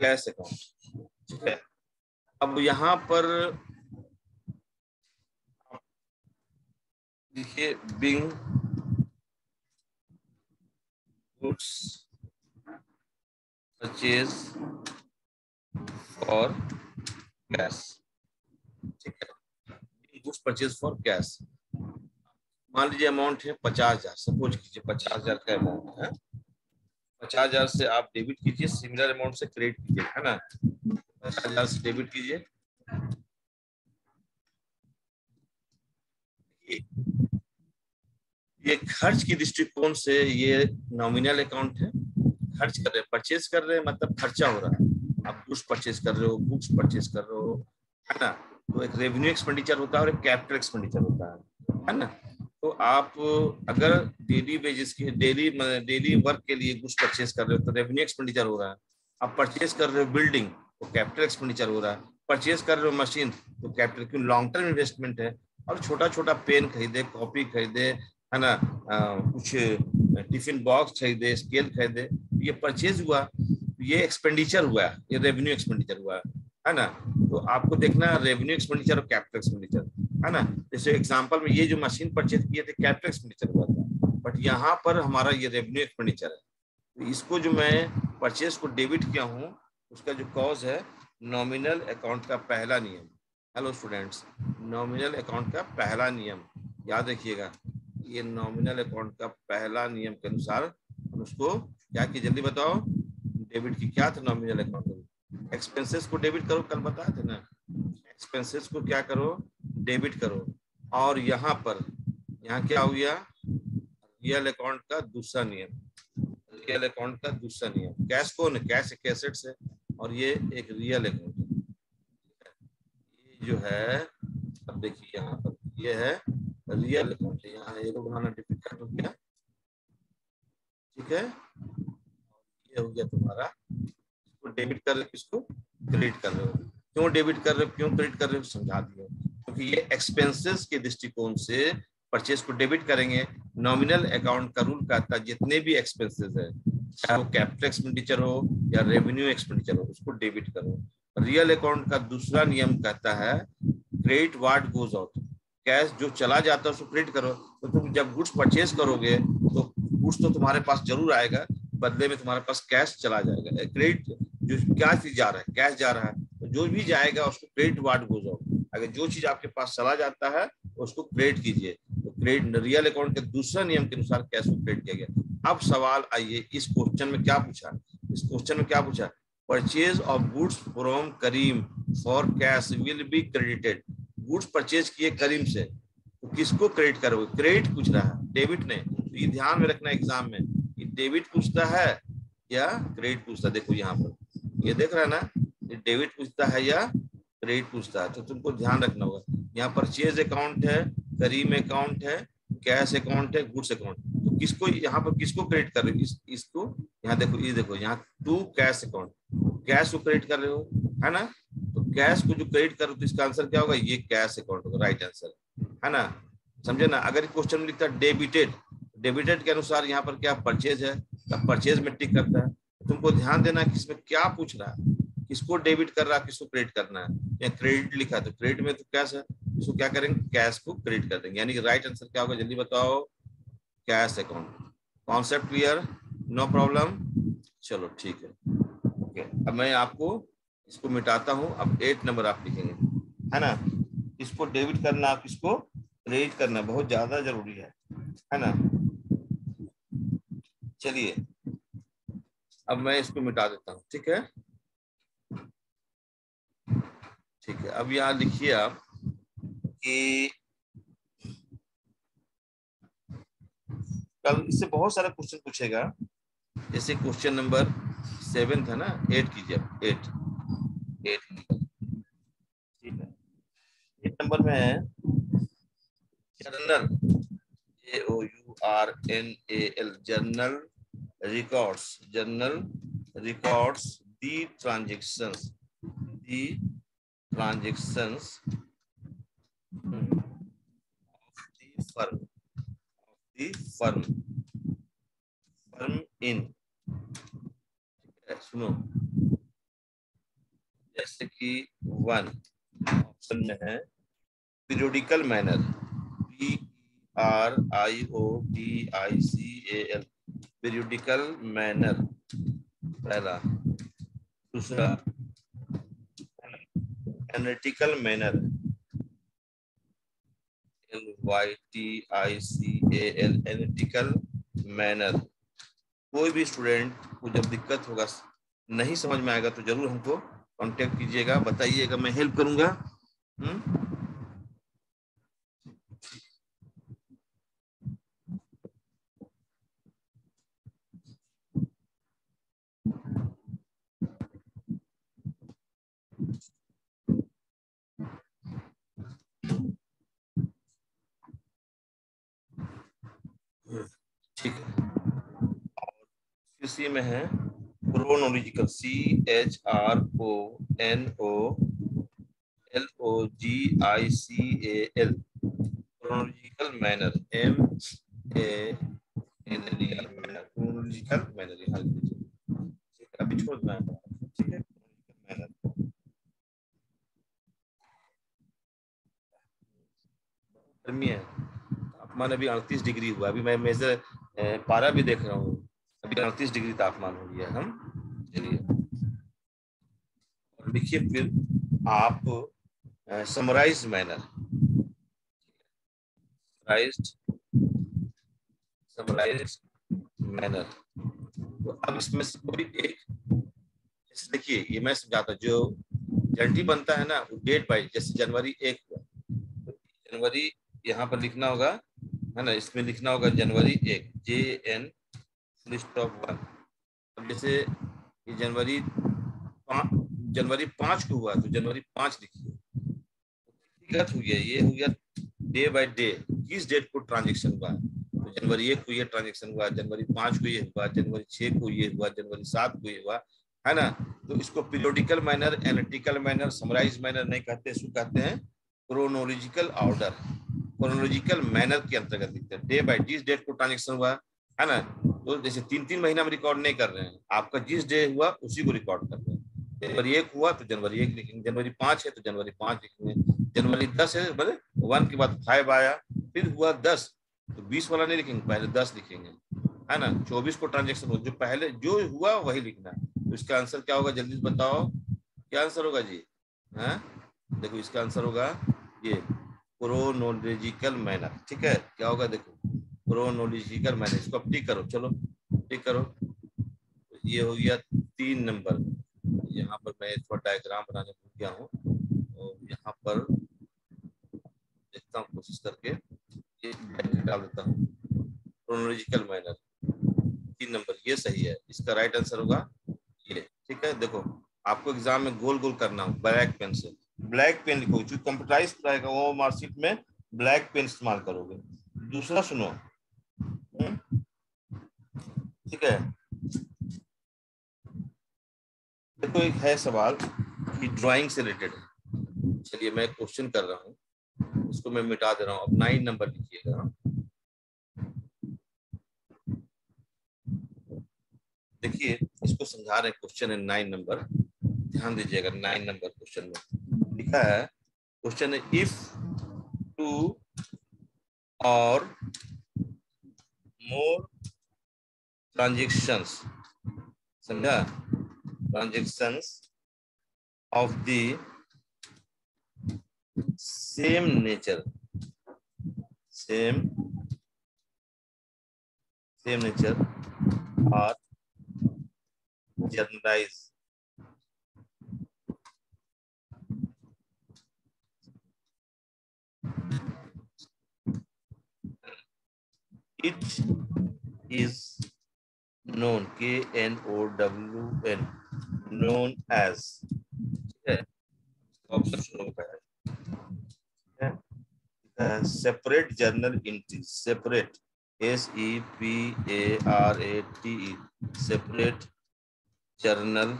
कैश अकाउंट, ठीक है। अब यहाँ पर देखिए Bing goods purchase for cash, ठीक है, गुड्स परचेज फॉर कैश। मान लीजिए अमाउंट है 50,000, सपोज कीजिए 50,000 का अमाउंट है। 50,000 से आप डेबिट कीजिए, सिमिलर अमाउंट से क्रेडिट कीजिए, है ना। 50,000 से डेबिट कीजिए, ये खर्च की दृष्टिकोण से ये नॉमिनल अकाउंट है। खर्च कर रहे हैं, परचेज कर रहे हैं, मतलब खर्चा हो रहा है। आप गुड्स परचेज कर रहे हो, बुक्स परचेज कर रहे हो, है ना। तो एक रेवेन्यू एक्सपेंडिचर होता है और एक कैपिटल एक्सपेंडिचर होता है ना। तो आप अगर डेली बेसिस के डेली वर्क के लिए गुड्स परचेज कर रहे हो तो रेवेन्यू एक्सपेंडिचर हो रहा है। आप परचेज कर रहे हो बिल्डिंग तो कैपिटल एक्सपेंडिचर हो रहा है। परचेज कर रहे हो मशीन तो कैपिटल, क्यों लॉन्ग टर्म इन्वेस्टमेंट है। और छोटा छोटा पेन खरीदे, कॉपी खरीदे, है ना, कुछ टिफिन बॉक्स खरीदे, स्केल खरीदे, ये परचेज हुआ, ये एक्सपेंडिचर हुआ, ये रेवेन्यू एक्सपेंडिचर हुआ, है ना। तो आपको देखना रेवेन्यू एक्सपेंडिचर और कैपिटल एक्सपेंडिचर, है ना। जैसे एग्जांपल में ये जो मशीन परचेज किए थे कैपिटल एक्सपेंडिचर हुआ था, बट यहाँ पर हमारा ये रेवेन्यू एक्सपेंडिचर है। तो इसको जो मैं परचेज को डेबिट किया हूँ, उसका जो कॉज है नॉमिनल अकाउंट का पहला नियम। हेलो स्टूडेंट्स, नॉमिनल अकाउंट का पहला नियम याद रखिएगा। ये नॉमिनल अकाउंट का पहला नियम के अनुसार हम उसको क्या की, जल्दी बताओ, डेबिट की। क्या था नॉमिनल अकाउंट में? एक्सपेंसेस को डेबिट करो, कल बताया थे ना। एक्सपेंसेस को क्या करो, डेबिट करो। और यहाँ पर यहाँ क्या हो गया, रियल अकाउंट का दूसरा नियम। रियल अकाउंट का दूसरा नियम, कैश कौन है, कैश एक एसेट्स है और ये एक रियल अकाउंट है। ये जो है, अब देखिए यहाँ पर ये है रियल अकाउंट, यहाँ एरो बनाना डिफिकल्ट हो गया, ठीक है। ये हो गया तुम्हारा, इसको डेबिट कर रहे हो, किसको क्रेडिट कर रहे हो। क्यों डेबिट कर रहे हो, क्यों क्रेडिट कर रहे हो, समझा दिया। क्योंकि ये एक्सपेंसेस के दृष्टिकोण से परचेज को डेबिट करेंगे। नॉमिनल अकाउंट का रूल कहता है जितने भी एक्सपेंसेस है, चाहे वो कैपिटल एक्सपेंडिचर हो या रेवेन्यू एक्सपेंडिचर हो, उसको डेबिट करो। रियल अकाउंट का दूसरा नियम कहता है credit what goes out, cash जो चला जाता है उसको क्रेडिट करो। तो तुम जब गुड्स परचेज करोगे तो गुड्स तो तुम्हारे पास जरूर आएगा, बदले में तुम्हारे पास कैश चला जाएगा। क्रेडिट जो क्या चीज जा रहा है, कैश जा रहा है, तो जो भी जाएगा उसको क्रेडिट व्हाट गोज आउट। अगर जो चीज आपके पास चला जाता है उसको क्रेडिट कीजिए। तो क्रेडिट रियल अकाउंट के दूसरा नियम के अनुसार कैश को क्रेडिट किया गया। अब सवाल आइए, इस क्वेश्चन में क्या पूछा, इस क्वेश्चन में क्या पूछा, purchase of goods from Karim for cash will be credited. Goods purchase किए करीम से, तो किसको क्रेडिट करोगे, क्रेडिट पूछ रहा है, डेबिट नहीं। तो ये ध्यान में रखना एग्जाम में, ये डेबिट पूछता है या क्रेडिट पूछता है। देखो यहाँ पर ये देख रहा है ना, ये डेबिट पूछता है या क्रेडिट पूछता है, तो तुमको ध्यान रखना होगा। यहाँ परचेज अकाउंट है, करीम अकाउंट है, कैश अकाउंट है, गुड्स अकाउंट, तो किसको यहाँ पर किसको क्रेडिट कर रहे हो, इसको। यहाँ देखो, ये देखो यहाँ टू कैश अकाउंट, कैश को क्रेडिट कर रहे हो, है ना। तो कैश को जो क्रेडिट कर रहे हो तो इसका आंसर क्या होगा, ये कैश अकाउंट होगा, राइट आंसर, है ना। समझे ना। अगर क्वेश्चन में लिखता है डेबिटेड, डेबिटेड के अनुसार यहाँ पर क्या परचेज है, तब परचेज में टिक करता है। तुमको ध्यान देना है कि इसमें क्या पूछ रहा है, किसको डेबिट कर रहा है, किसको क्रेडिट करना है। या क्रेडिट लिखा है तो क्रेडिट में तो कैश है, इसको क्या करेंगे, कैश को क्रेडिट कर देंगे। यानी कि राइट आंसर क्या होगा, जल्दी बताओ, cash account. Concept clear, no problem. चलो ठीक है, ओके। अब मैं आपको इसको मिटाता हूं। अब 8 नंबर आप लिखेंगे, है ना। इसको डेबिट करना, किसको क्रेडिट करना बहुत ज्यादा जरूरी है ना। चलिए अब मैं इसको मिटा देता हूँ, ठीक है। ठीक है, अब यहाँ लिखिए आप कि कल इससे बहुत सारा क्वेश्चन पूछेगा। जैसे क्वेश्चन नंबर 7 था ना, 8 कीजिए, 8 8 ठीक है। 8 नंबर में है journal, JOURNAL, journal records, journal records the transactions firm in, सुनो, जैसे कि 1 ऑप्शन में है periodical manner, PERIODICAL, periodical manner पहला। दूसरा analytical manner, LYTICAL, analytical manner. कोई भी स्टूडेंट को जब दिक्कत होगा, नहीं समझ में आएगा, तो जरूर हमको कांटेक्ट कीजिएगा, बताइएगा, मैं हेल्प करूंगा। ठीक है। इसी में है chronological, CHRONOLOGICAL, chronological manner, chronological manner यहाँ लिख दीजिए, अभी छोड़ देना, ठीक है। मैनर गर्मी है, तापमान अभी 38 डिग्री हुआ, अभी मैं मेजर पारा भी देख रहा हूँ, अभी 38 डिग्री तापमान हो गया। हम चलिए और लिखिए फिर आप समराइज मैनर, समराइज मैनर। तो अब इसमें से कोई एक, देखिए ये मैं समझाता हूँ, जो जनरली बनता है ना, वो डेट बाई, जैसे जनवरी 1 हुआ, तो जनवरी यहाँ पर लिखना होगा, है ना, इसमें लिखना होगा जनवरी 1, JN फुल स्टॉप 1। अब जैसे ये जनवरी 5 को हुआ, तो जनवरी 5 लिखिए। गलत हो गया, ये हो गया डे बाय डे, किस डेट को ट्रांजेक्शन हुआ, तो जनवरी 1 को ये ट्रांजेक्शन हुआ, जनवरी 5 को ये हुआ, जनवरी 6 को ये हुआ, जनवरी 7 को ये हुआ, है ना। तो इसको periodical manner, analytical manner, summarise manner नहीं कहते, इसको कहते हैं क्रोनोलॉजिकल ऑर्डर, क्रोनोलॉजिकल मैनर के अंतर्गत लिखते हैं। डे बाय, जिस डेट को ट्रांजेक्शन हुआ, है ना, तो जैसे 3-3 महीना में रिकॉर्ड नहीं कर रहे हैं, आपका जिस डे हुआ उसी को रिकॉर्ड कर रहे हैं। जनवरी 1 हुआ तो जनवरी 1 लिखेंगे, जनवरी 5 है तो जनवरी 5 लिखेंगे, जनवरी 10 है, बोले 1 के बाद 5 आया, फिर हुआ 10, तो 20 वाला नहीं लिखेंगे, पहले 10 लिखेंगे, है ना। 24 को ट्रांजेक्शन हो, जो पहले जो हुआ वही लिखना है। तो इसका आंसर क्या होगा, जल्दी बताओ, क्या आंसर होगा जी? हाँ देखो, इसका आंसर होगा ये क्रोनोलॉजिकल मैनर। ठीक है, क्या होगा देखो, क्रोनोलॉजिकल मैनर। इसको अब टिक करो, चलो टिक करो। ये हो गया 3 नंबर। यहाँ पर मैं थोड़ा डायग्राम बनाने भूल गया हूँ, और यहाँ पर देखता हूँ कोशिश करके, ये डाल देता हूँ, क्रोनोलॉजिकल मैनर 3 नंबर, ये सही है, इसका राइट आंसर होगा ये। ठीक है, देखो आपको एग्जाम में गोल गोल करना हो, ब्लैक पेन से, ब्लैक पेन लिखो, जो कंप्यूटराइज रहेगा वो मार्कशीट में ब्लैक पेन इस्तेमाल करोगे। दूसरा सुनो, ठीक है, देखो एक है सवाल कि ड्राइंग से रिलेटेड है, चलिए मैं क्वेश्चन कर रहा हूँ, इसको मैं मिटा दे रहा हूँ। अब 9 नंबर लिखिएगा, देखिए इसको समझा रहे क्वेश्चन है 9 नंबर, ध्यान दीजिएगा। 9 नंबर क्वेश्चन में लिखा है, क्वेश्चन है इफ 2 और मोर ट्रांजेक्शंस, समझा, transactions of the same nature, same nature are generalise, it is known, KNOWN, known as, option सुनो पहले, separate journal entries, separate, SEPARATE, separate journal,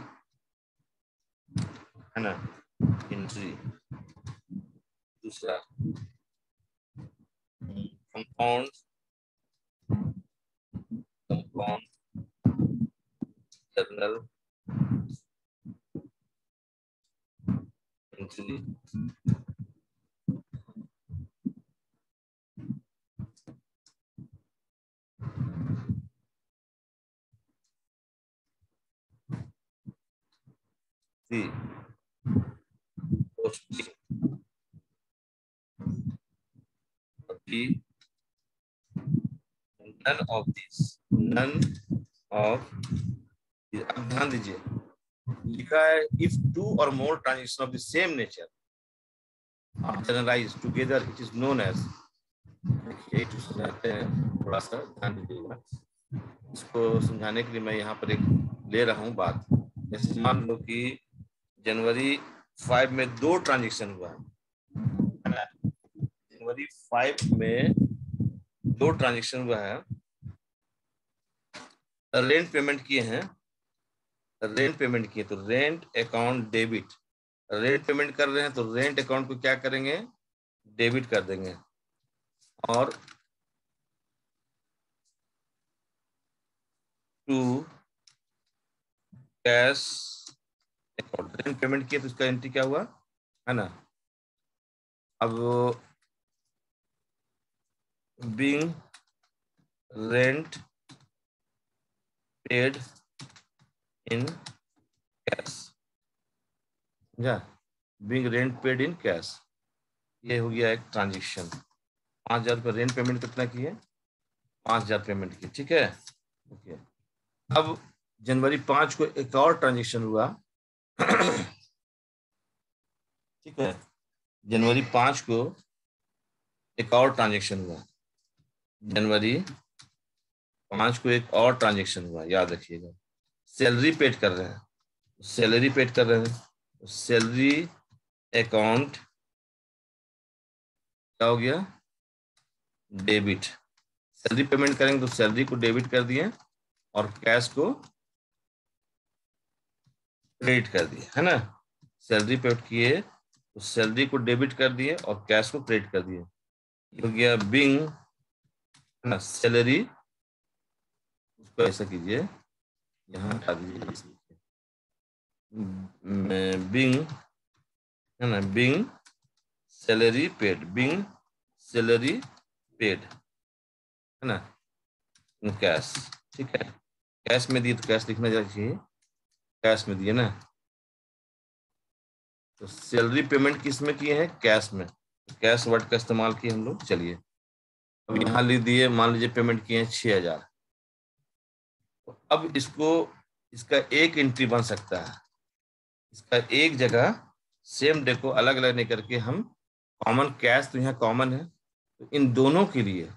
है ना, एंट्री। दूसरा compound, journal entry. the posting the none of these, none of these। अब ध्यान दीजिए, लिखा है इफ टू और more transaction of the same nature are generalised together it is known as. देखिए समझाते हैं, थोड़ा सा ध्यान दीजिएगा। इसको समझाने के लिए मैं यहाँ पर एक ले रहा हूँ बात। जैसे मान लो कि जनवरी 5 में 2 ट्रांजेक्शन हुआ है, जनवरी 5 में 2 ट्रांजेक्शन हुआ है, रेंट पेमेंट किए हैं, रेंट पेमेंट किए तो rent account debit, rent payment कर रहे हैं तो रेंट अकाउंट को क्या करेंगे, डेबिट कर देंगे। और to cash account, rent payment किए तो इसका एंट्री क्या हुआ है ना। अब being rent paid in cash, समझा, being rent paid in cash, ये हो गया एक ट्रांजेक्शन। 5,000 रुपये रेंट पेमेंट कितना किए, 5,000 पेमेंट किए, ठीक है ओके। अब जनवरी 5 को एक और ट्रांजेक्शन हुआ ठीक है, जनवरी 5 को एक और ट्रांजेक्शन हुआ, जनवरी 5 को एक और ट्रांजेक्शन हुआ, याद रखिएगा। सैलरी पेड कर रहे हैं, सैलरी पेड कर रहे हैं, सैलरी अकाउंट क्या हो गया, डेबिट। सैलरी पेमेंट करेंगे तो सैलरी को डेबिट कर दिए और कैश को क्रेडिट कर दिए, है ना। सैलरी पेड किए तो सैलरी को डेबिट कर दिए और कैश को क्रेडिट कर दिए, हो गया बिंग ना सैलरी। उसको ऐसा कीजिए, यहाँ हटा दीजिए, बिंग है ना, being salary paid, being salary paid है ना, कैश, ठीक है। कैश में दिए तो कैश लिखना चाहिए, कैश में दिए ना, तो सैलरी पेमेंट किस में किए हैं, कैश में, कैश वर्ड का इस्तेमाल किए हम लोग। चलिए अब यहाँ लिख दिए, मान लीजिए पेमेंट किए हैं 6,000, तो अब इसको, इसका एक एंट्री बन सकता है, इसका एक जगह सेम डे को अलग अलग नहीं करके हम कॉमन, कैश तो यहाँ कॉमन है, तो इन दोनों के लिए,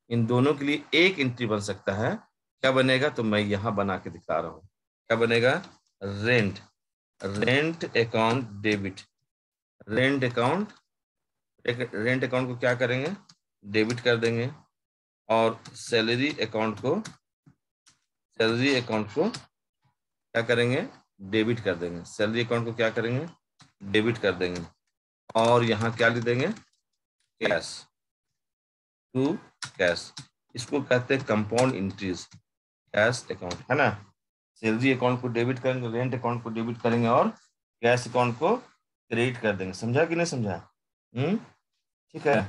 इन दोनों के लिए एक एंट्री बन सकता है। क्या बनेगा, तो मैं यहाँ बना के दिखा रहा हूँ, क्या बनेगा, rent, rent account debit, rent account, rent account को क्या करेंगे, डेबिट कर देंगे, और सैलरी अकाउंट को, सैलरी अकाउंट को क्या करेंगे, डेबिट कर देंगे, सैलरी अकाउंट को क्या करेंगे, डेबिट कर देंगे, और यहाँ क्या लिख देंगे, कैश, टू कैश। इसको कहते हैं कंपाउंड इंट्रीज, कैश अकाउंट, है ना। सैलरी अकाउंट को डेबिट करेंगे, रेंट अकाउंट को डेबिट करेंगे और कैश अकाउंट को क्रेडिट कर देंगे। समझा कि नहीं समझा, ठीक है।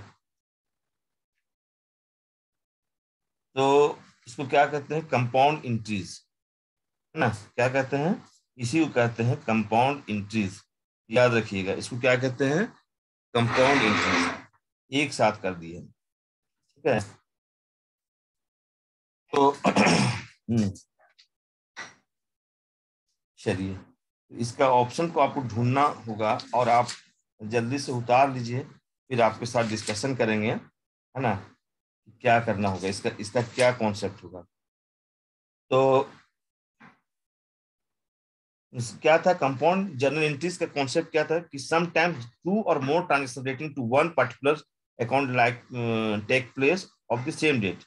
तो इसको क्या कहते हैं, कंपाउंड इंट्रीज, है ना, क्या कहते हैं, इसी को कहते हैं कंपाउंड इंट्रीज। याद रखिएगा, इसको क्या कहते हैं, कंपाउंड इंट्रीज, एक साथ कर दिए, ठीक है। तो चलिए, इसका ऑप्शन को आपको ढूंढना होगा और आप जल्दी से उतार लीजिए, फिर आपके साथ डिस्कशन करेंगे, है ना, क्या करना होगा, इसका इसका क्या कॉन्सेप्ट होगा। तो क्या था, कंपाउंड जर्नल एंट्रीज का कॉन्सेप्ट क्या था कि समटाइम्स टू और more transaction relating to one particular account like take place of the same date,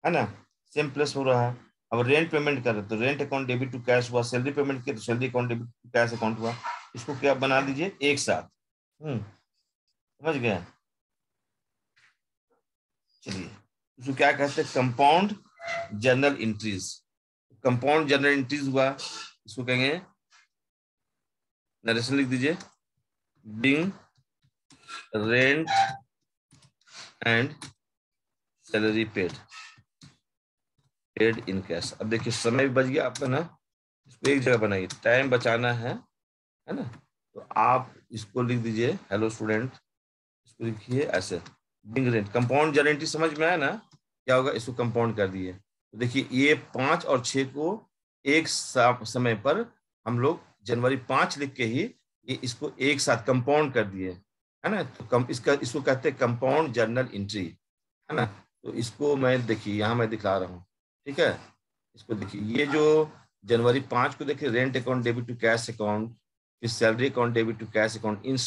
है ना, सेम प्लेस हो रहा है। अब रेंट पेमेंट कर रहे तो rent account debit to cash हुआ, सैलरी पेमेंट किया तो salary account debit to cash account हुआ। इसको क्या बना दीजिए, एक साथ, समझ गए। चलिए, इसको क्या कहते हैं, compound journal entries. Compound journal entries हुआ, इसको कहेंगे, नरेशन लिख दीजिए, being rent and salary paid, paid in cash. अब देखिए समय भी बच गया आपका ना, इसको एक जगह बनाइए, टाइम बचाना है है ना। तो आप इसको लिख दीजिए, हेलो स्टूडेंट, इसको लिखिए ऐसे, बिंग रेंट कंपाउंड गारंटी। समझ में आया ना क्या होगा, इसको कंपाउंड कर दिए। तो देखिए ये 5 और 6 को एक समय पर हम लोग जनवरी 5 लिख के ही ये इसको एक साथ कंपाउंड कर दिए, है ना। तो इसको कहते हैं कंपाउंड जर्नल एंट्री, है ना। तो इसको मैं देखिए यहाँ मैं दिखा रहा हूँ, ठीक है। इसको देखिए, ये जो जनवरी 5 को देखिए rent account debit to cash account, फिर salary account debit to cash account, इन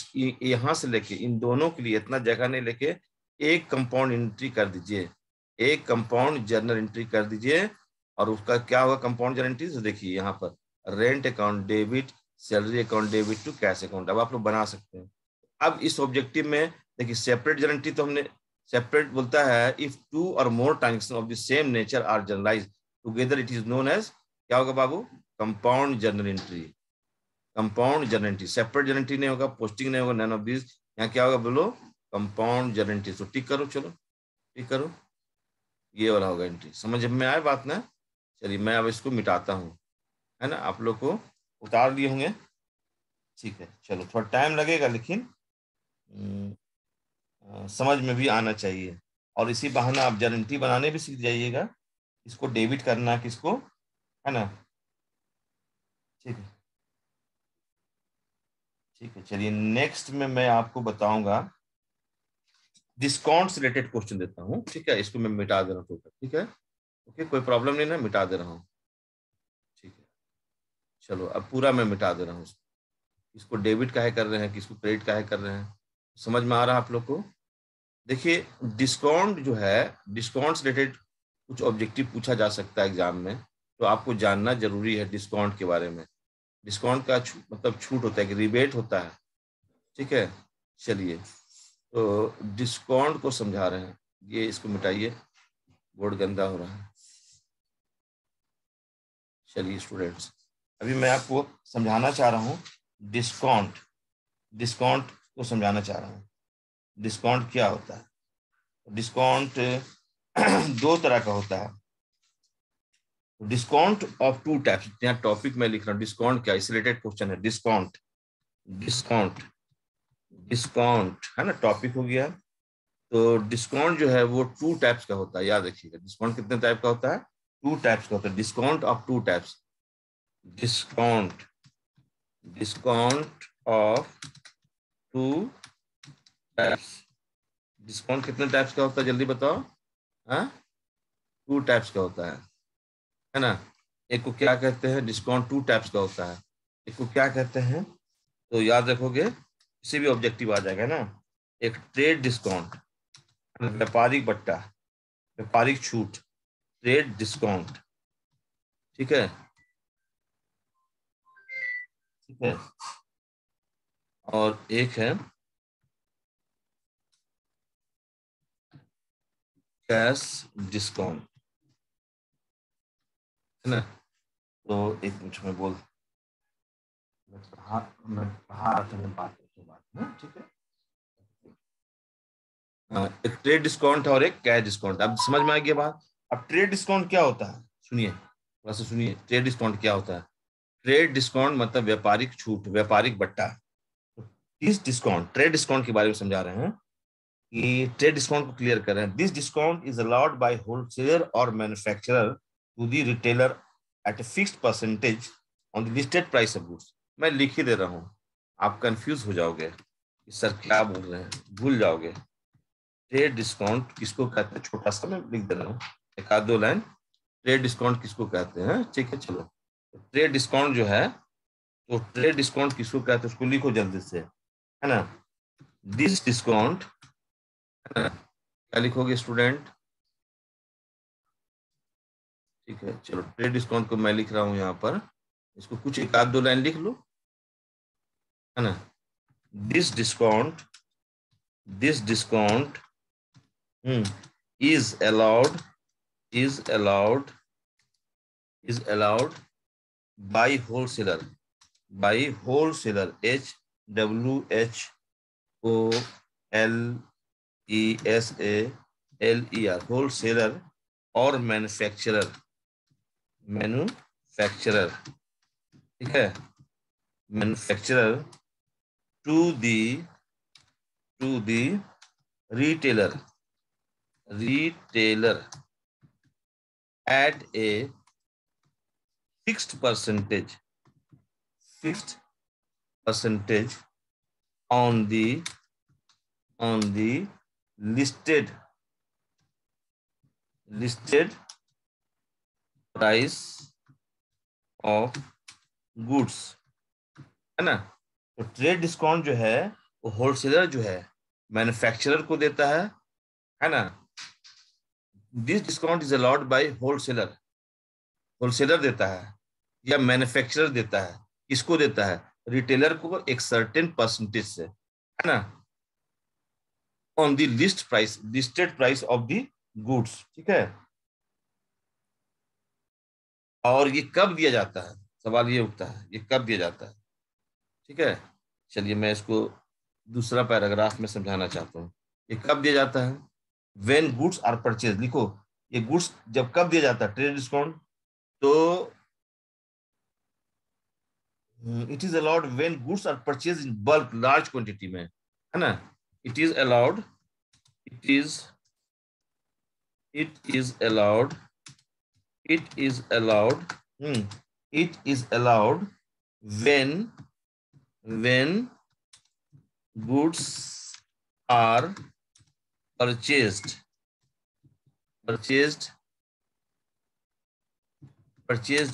यहाँ से लेके इन दोनों के लिए इतना जगह नहीं लेके एक कंपाउंड एंट्री कर दीजिए, एक कंपाउंड जर्नल एंट्री कर दीजिए। और उसका क्या होगा कंपाउंड जर्नल एंट्री, तो देखिए यहाँ पर rent account debit, salary account debit to cash account, अब आप लोग बना सकते हैं। अब इस ऑब्जेक्टिव में देखिए सेपरेट जर्नल एंट्री तो हमने सेपरेट बोलता है इफ टू और more transaction of the same nature are journalize together it is known as, क्या होगा बाबू, compound journal entry. Compound journal entry, separate journal entry नहीं होगा, पोस्टिंग नहीं होगा, नन ऑफ दिस। यहाँ क्या होगा बोलो, कंपाउंड जर्नल एंट्री। तो टिक करो, चलो टिक करो, ये वाला होगा एंट्री। समझ में आए बात ना। चलिए मैं अब इसको मिटाता हूँ, है ना। आप लोग को उतार दिए होंगे, ठीक है। चलो थोड़ा टाइम लगेगा लेकिन समझ में भी आना चाहिए। और इसी बहाना आप गारंटी बनाने भी सीख जाइएगा, इसको डेबिट करना किसको, है ना। ठीक है, ठीक है। चलिए नेक्स्ट में मैं आपको बताऊंगा डिस्काउंट से रिलेटेड क्वेश्चन देता हूँ, ठीक है। इसको मैं मिटा दे रहा हूँ टोटल, ठीक है। ओके, कोई प्रॉब्लम नहीं ना, मिटा दे रहा हूँ, ठीक है। चलो अब पूरा मैं मिटा दे रहा हूँ। इसको डेबिट काहे कर रहे हैं, किसको क्रेडिट काहे कर रहे हैं, समझ में आ रहा है आप लोग को। देखिए डिस्काउंट जो है, डिस्काउंट से रिलेटेड कुछ ऑब्जेक्टिव पूछा जा सकता है एग्जाम में, तो आपको जानना जरूरी है डिस्काउंट के बारे में। डिस्काउंट का मतलब छूट होता है कि रिबेट होता है, ठीक है। चलिए तो डिस्काउंट को समझा रहे हैं, ये इसको मिटाइए, बोर्ड गंदा हो रहा है। चलिए स्टूडेंट्स, अभी मैं आपको समझाना चाह रहा हूँ डिस्काउंट, डिस्काउंट को समझाना चाह रहा हूँ। डिस्काउंट क्या होता है, डिस्काउंट दो तरह का होता है। डिस्काउंट ऑफ टू टाइप्स, यहाँ टॉपिक में लिख रहा हूँ डिस्काउंट क्या, इस रिलेटेड क्वेश्चन है डिस्काउंट। डिस्काउंट, डिस्काउंट है ना, टॉपिक हो गया। तो डिस्काउंट जो है वो टू टाइप्स का होता है, याद रखिएगा। डिस्काउंट कितने टाइप का होता है, टू टाइप्स का होता है। Discount of two types, discount, discount of two types. Discount कितने टाइप्स का होता है जल्दी बताओ, हाँ, टू टाइप्स का होता है ना। एक को क्या कहते हैं, डिस्काउंट टू टाइप्स का होता है। एक को क्या कहते हैं, तो याद रखोगे, इसे भी ऑब्जेक्टिव आ जाएगा ना। एक ट्रेड डिस्काउंट, व्यापारिक बट्टा, व्यापारिक छूट, ट्रेड डिस्काउंट, ठीक है, ठीक है। और एक है कैश डिस्काउंट, है ना। तो एक मिनट में बोल, मैं पढ़ा रहा था, मैं बात करके बात में, ठीक है। एक ट्रेड डिस्काउंट है और एक कैश डिस्काउंट, अब समझ में आ गया बात। अब ट्रेड डिस्काउंट क्या होता है, सुनिए थोड़ा सा सुनिए, ट्रेड डिस्काउंट क्या होता है। ट्रेड डिस्काउंट मतलब व्यापारिक छूट, व्यापारिक बट्टा। इस डिस्काउंट, ट्रेड डिस्काउंट के बारे में समझा रहे हैं कि ट्रेड डिस्काउंट को क्लियर कर रहे हैं। This discount is allowed by wholesaler और manufacturer to the retailer at a fixed percentage on the listed price of goods. मैं लिख ही दे रहा हूँ, आप कंफ्यूज हो जाओगे कि सर क्या बोल रहे हैं, भूल जाओगे। ट्रेड डिस्काउंट किसको कहते हैं, छोटा सा मैं लिख दे रहा हूँ, एक आध दो लाइन। ट्रेड डिस्काउंट किसको कहते हैं, ठीक है। चलो ट्रेड डिस्काउंट जो है, तो ट्रेड डिस्काउंट किसको कहते हैं उसको लिखो जल्दी से, है ना। दिस डिस्काउंट, है ना, क्या लिखोगे स्टूडेंट, ठीक है। चलो ट्रेड डिस्काउंट को मैं लिख रहा हूँ यहाँ पर, इसको कुछ एक आध दो लाइन लिख लो, है ना। This discount, this discount is allowed, is allowed, is allowed by wholesaler, by wholesaler, HWHOLESALER, wholesaler और मैन्युफैक्चरर, मैन्युफैक्चरर, ठीक है। manufacturer to the retailer at a fixed percentage on the listed price of goods, है ना। तो trade discount जो है वो wholesaler जो है मैन्युफैक्चरर को देता है ना। This discount is allowed by wholesaler देता है या मैन्युफैक्चरर देता है। किसको देता है? रिटेलर को एक सर्टेन परसेंटेज से, है ना, on the listed price of the goods, ठीक है। और ये कब दिया जाता है? सवाल ये उठता है, ये कब दिया जाता है, ठीक है। चलिए मैं इसको दूसरा पैराग्राफ में समझाना चाहता हूँ। ये कब दिया जाता है? When goods are purchase. लिखो, ये गुड्स जब कब दिया जाता है ट्रेड डिस्काउंट? तो it is allowed when goods are purchase in bulk, large quantity में, है ना। It is allowed it is it is allowed it is allowed it is allowed when goods are purchased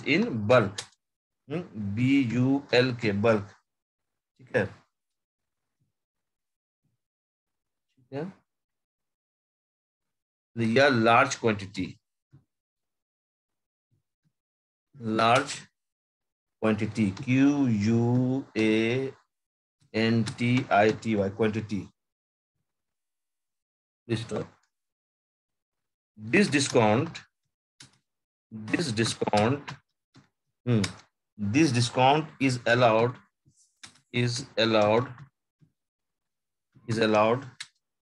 in bulk, BULK, bulk, ठीक है, या large quantity, QUANTITY, quantity. This discount is allowed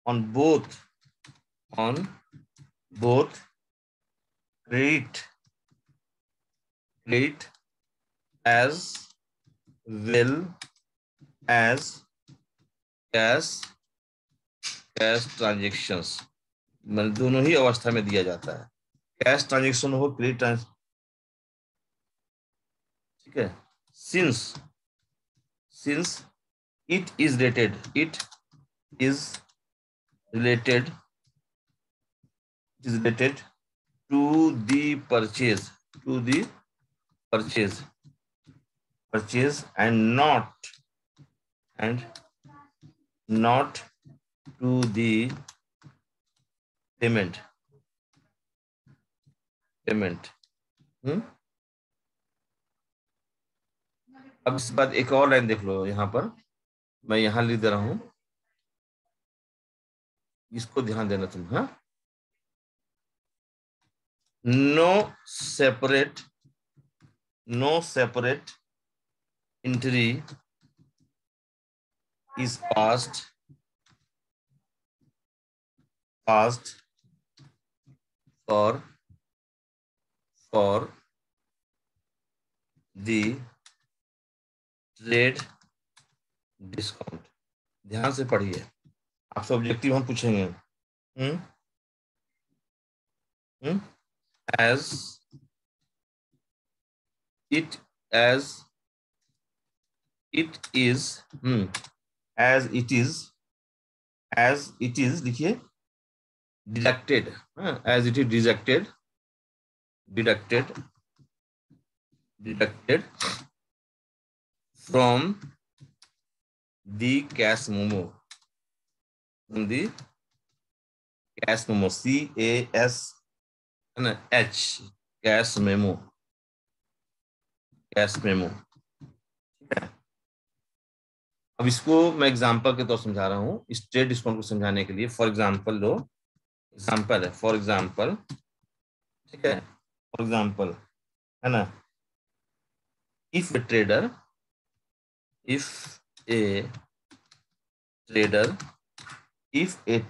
on both credit as well as cash transactions। मतलब दोनों ही अवस्था में दिया जाता है, कैश ट्रांजेक्शन हो, क्रेडिट ट्रांजेक्शन, ठीक है। Since it is related to the purchase and not to the payment। अब इस बात एक और लाइन देख लो, यहाँ पर मैं यहाँ लिख दे रहा हूं, इसको ध्यान देना तुम। हाँ, no separate entry is passed for the trade discount। ध्यान से पढ़िए, आपसे ऑब्जेक्टिव हम पूछेंगे। as it is लिखिए, deducted, as it is deducted from the cash memo, CAS, cash memo, अब इसको मैं एग्जांपल के तौर समझा रहा हूँ, इस ट्रेड डिस्काउंट को समझाने के लिए। फॉर एग्जांपल लो, एग्जांपल है, फॉर एग्जांपल, ठीक है, फॉर एग्जांपल, है ना। If A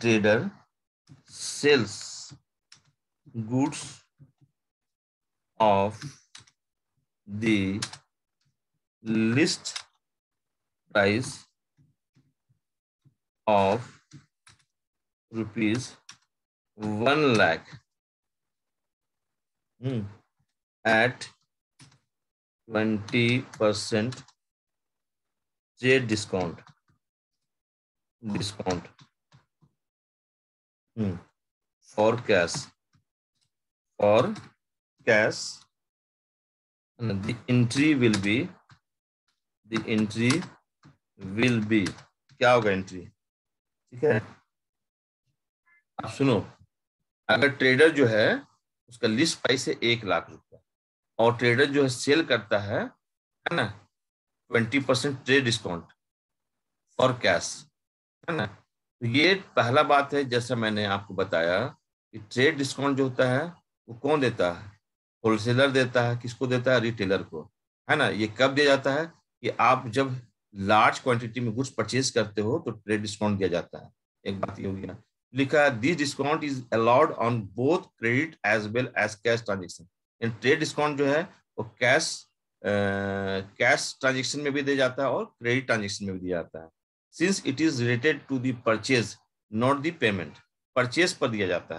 trader sells goods of the list price of ₹1 lakh at 20% trade discount for cash and the entry will be क्या होगा एंट्री? ठीक है, आप सुनो, अगर ट्रेडर जो है उसका लिस्ट प्राइस है 1 लाख रुपया और ट्रेडर जो है सेल करता है ना 20% ट्रेड डिस्काउंट फॉर कैश, है ना, तो ये पहला बात है। जैसा मैंने आपको बताया कि ट्रेड डिस्काउंट जो होता है वो कौन देता है? होलसेलर देता है। किसको देता है? रिटेलर को, है ना। ये कब दिया जाता है? कि आप जब लार्ज क्वांटिटी में गुड्स परचेज करते हो तो ट्रेड डिस्काउंट दिया जाता है। एक बात ये हो गया। लिखा है this discount is allowed on both credit as well as cash transaction. Trade discount जो है वो कैश ट्रांजेक्शन में भी दिया जाता है और क्रेडिट ट्रांजेक्शन में भी दिया जाता है। Since it is related to the purchase not the payment, purchase पर दिया जाता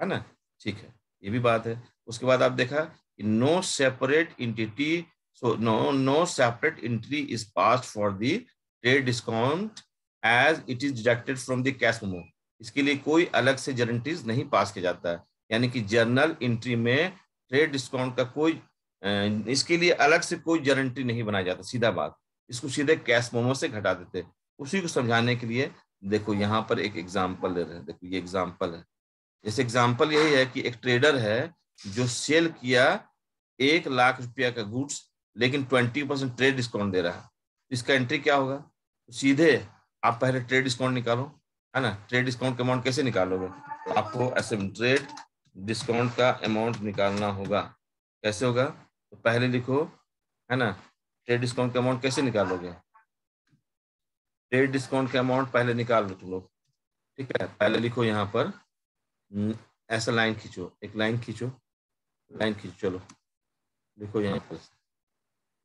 है ना। ठीक है, ये भी बात है। उसके बाद आप देखा कि no separate entity, so no separate entry is passed for the trade discount as it is deducted from the cash memo. इसके लिए कोई अलग से गारंटीज नहीं पास किया जाता है, यानी कि जर्नल एंट्री में ट्रेड डिस्काउंट का कोई इसके लिए अलग से कोई गारंटी नहीं बनाया जाता। सीधा बात, इसको सीधे कैश मेमो से घटा देते। उसी को समझाने के लिए देखो यहाँ पर एक एग्जाम्पल ले रहे हैं। देखो ये एग्जाम्पल है। जैसे एग्जाम्पल यही है कि एक ट्रेडर है जो सेल किया 1 लाख रुपया का गुड्स, लेकिन 20% ट्रेड डिस्काउंट दे रहा है। इसका एंट्री क्या होगा? तो सीधे आप पहले ट्रेड डिस्काउंट निकालो, है ना। ट्रेड डिस्काउंट का अमाउंट कैसे निकालोगे? तो आपको ऐसे ट्रेड डिस्काउंट का अमाउंट निकालना होगा। कैसे होगा? तो पहले लिखो, है ना, ट्रेड डिस्काउंट का अमाउंट कैसे निकालोगे? ट्रेड डिस्काउंट का अमाउंट पहले निकाल लो तुम लोग। ठीक है, पहले लिखो यहाँ पर ऐसा लाइन खींचो, एक लाइन खींचो, चलो लिखो यहाँ पर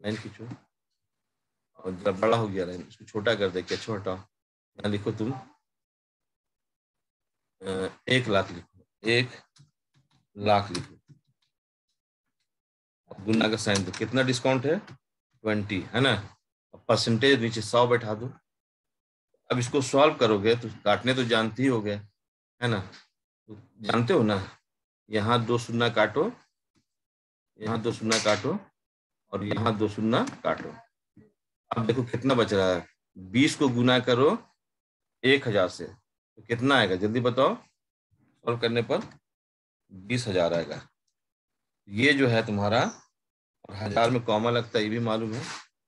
लाइन खींचो। और जब बड़ा हो गया लाइन इसको छोटा कर दे, क्या छोटा? यहाँ लिखो तुम 1 लाख लिखो, 1 लाख लिखो। गुना का साइन दो। कितना डिस्काउंट है? 20, है ना। परसेंटेज नीचे 100 बैठा दो। अब इसको सॉल्व करोगे तो काटने तो जानते ही हो गए, है ना। तो जानते हो ना, यहाँ 2 शून्य काटो, यहाँ 2 शून्य काटो और यहाँ 2 शून्य काटो। अब देखो कितना बच रहा है। 20 को गुना करो 1000 से तो कितना आएगा? जल्दी बताओ। सॉल्व करने पर 20,000 आएगा। ये जो है तुम्हारा, और 1000 में कॉमा लगता है ये भी मालूम है।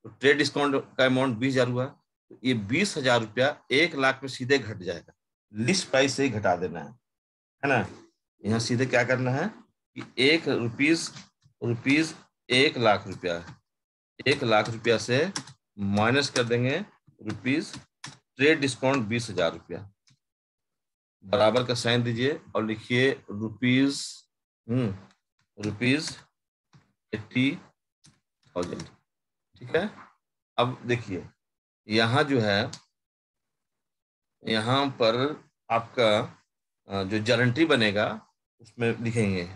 तो ट्रेड डिस्काउंट का अमाउंट 20,000 हुआ, तो ये 20,000 रुपया 1 लाख में सीधे घट जाएगा। लिस्ट प्राइस से ही घटा देना है ना। यहाँ सीधे क्या करना है कि 1 लाख रुपया, 1 लाख रुपया से माइनस कर देंगे रुपीज ट्रेड डिस्काउंट 20,000 रुपया, बराबर का साइन दीजिए और लिखिए रुपीज 80,000। ठीक है, अब देखिए यहाँ जो है, यहाँ पर आपका जो गारंटी बनेगा उसमें लिखेंगे।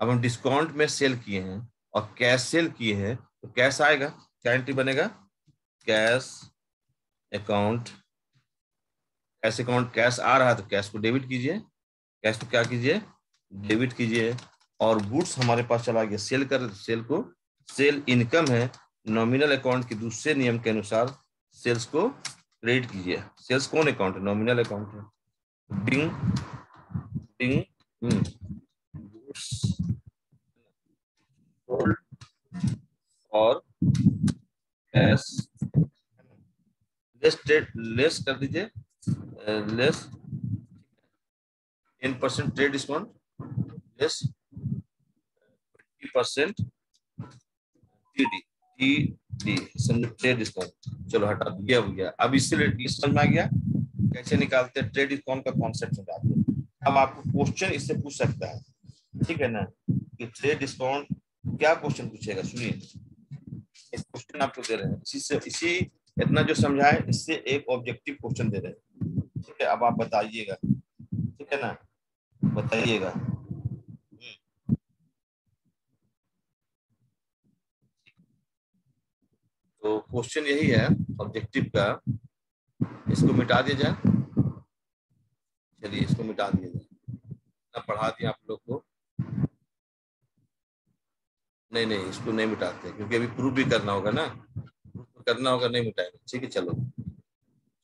अब हम डिस्काउंट में सेल किए हैं और कैश सेल किए हैं तो कैश आएगा। क्या एंट्री बनेगा? कैश अकाउंट, कैश आ रहा है तो कैश को डेबिट कीजिए, कैश को क्या कीजिए? डेबिट कीजिए। और गुड्स हमारे पास चला गया, सेल कर, सेल को सेल इनकम है। नॉमिनल अकाउंट के दूसरे नियम के अनुसार सेल्स को क्रेडिट कीजिए। सेल्स कौन अकाउंट है? नॉमिनल अकाउंट है। गुड्स और कैश लेस कर दीजिए, less 10% trade discount, less 20% TD trade discount. चलो हटा दिया हो गया। अब इससे समझ में आ गया कैसे निकालते हैं ट्रेड डिस्काउंट का कॉन्सेप्ट समझाते हैं। अब आपको क्वेश्चन इससे पूछ सकता है, ठीक है ना, कि ट्रेड डिस्काउंट क्या क्वेश्चन पूछेगा। सुनिए, इस क्वेश्चन आपको दे रहे हैं, इसी इतना जो समझा है इससे एक ऑब्जेक्टिव क्वेश्चन दे रहे हैं। ठीक है, अब आप बताइएगा, ठीक है ना, बताइएगा। तो क्वेश्चन यही है ऑब्जेक्टिव का, इसको मिटा दिया जाए। चलिए इसको मिटा दिया जाए, ना पढ़ा दिया आप लोग को। नहीं नहीं, इसको नहीं मिटाते क्योंकि अभी प्रूफ भी करना होगा ना, प्रूफ करना होगा, नहीं मिटाएंगे। ठीक है, चलो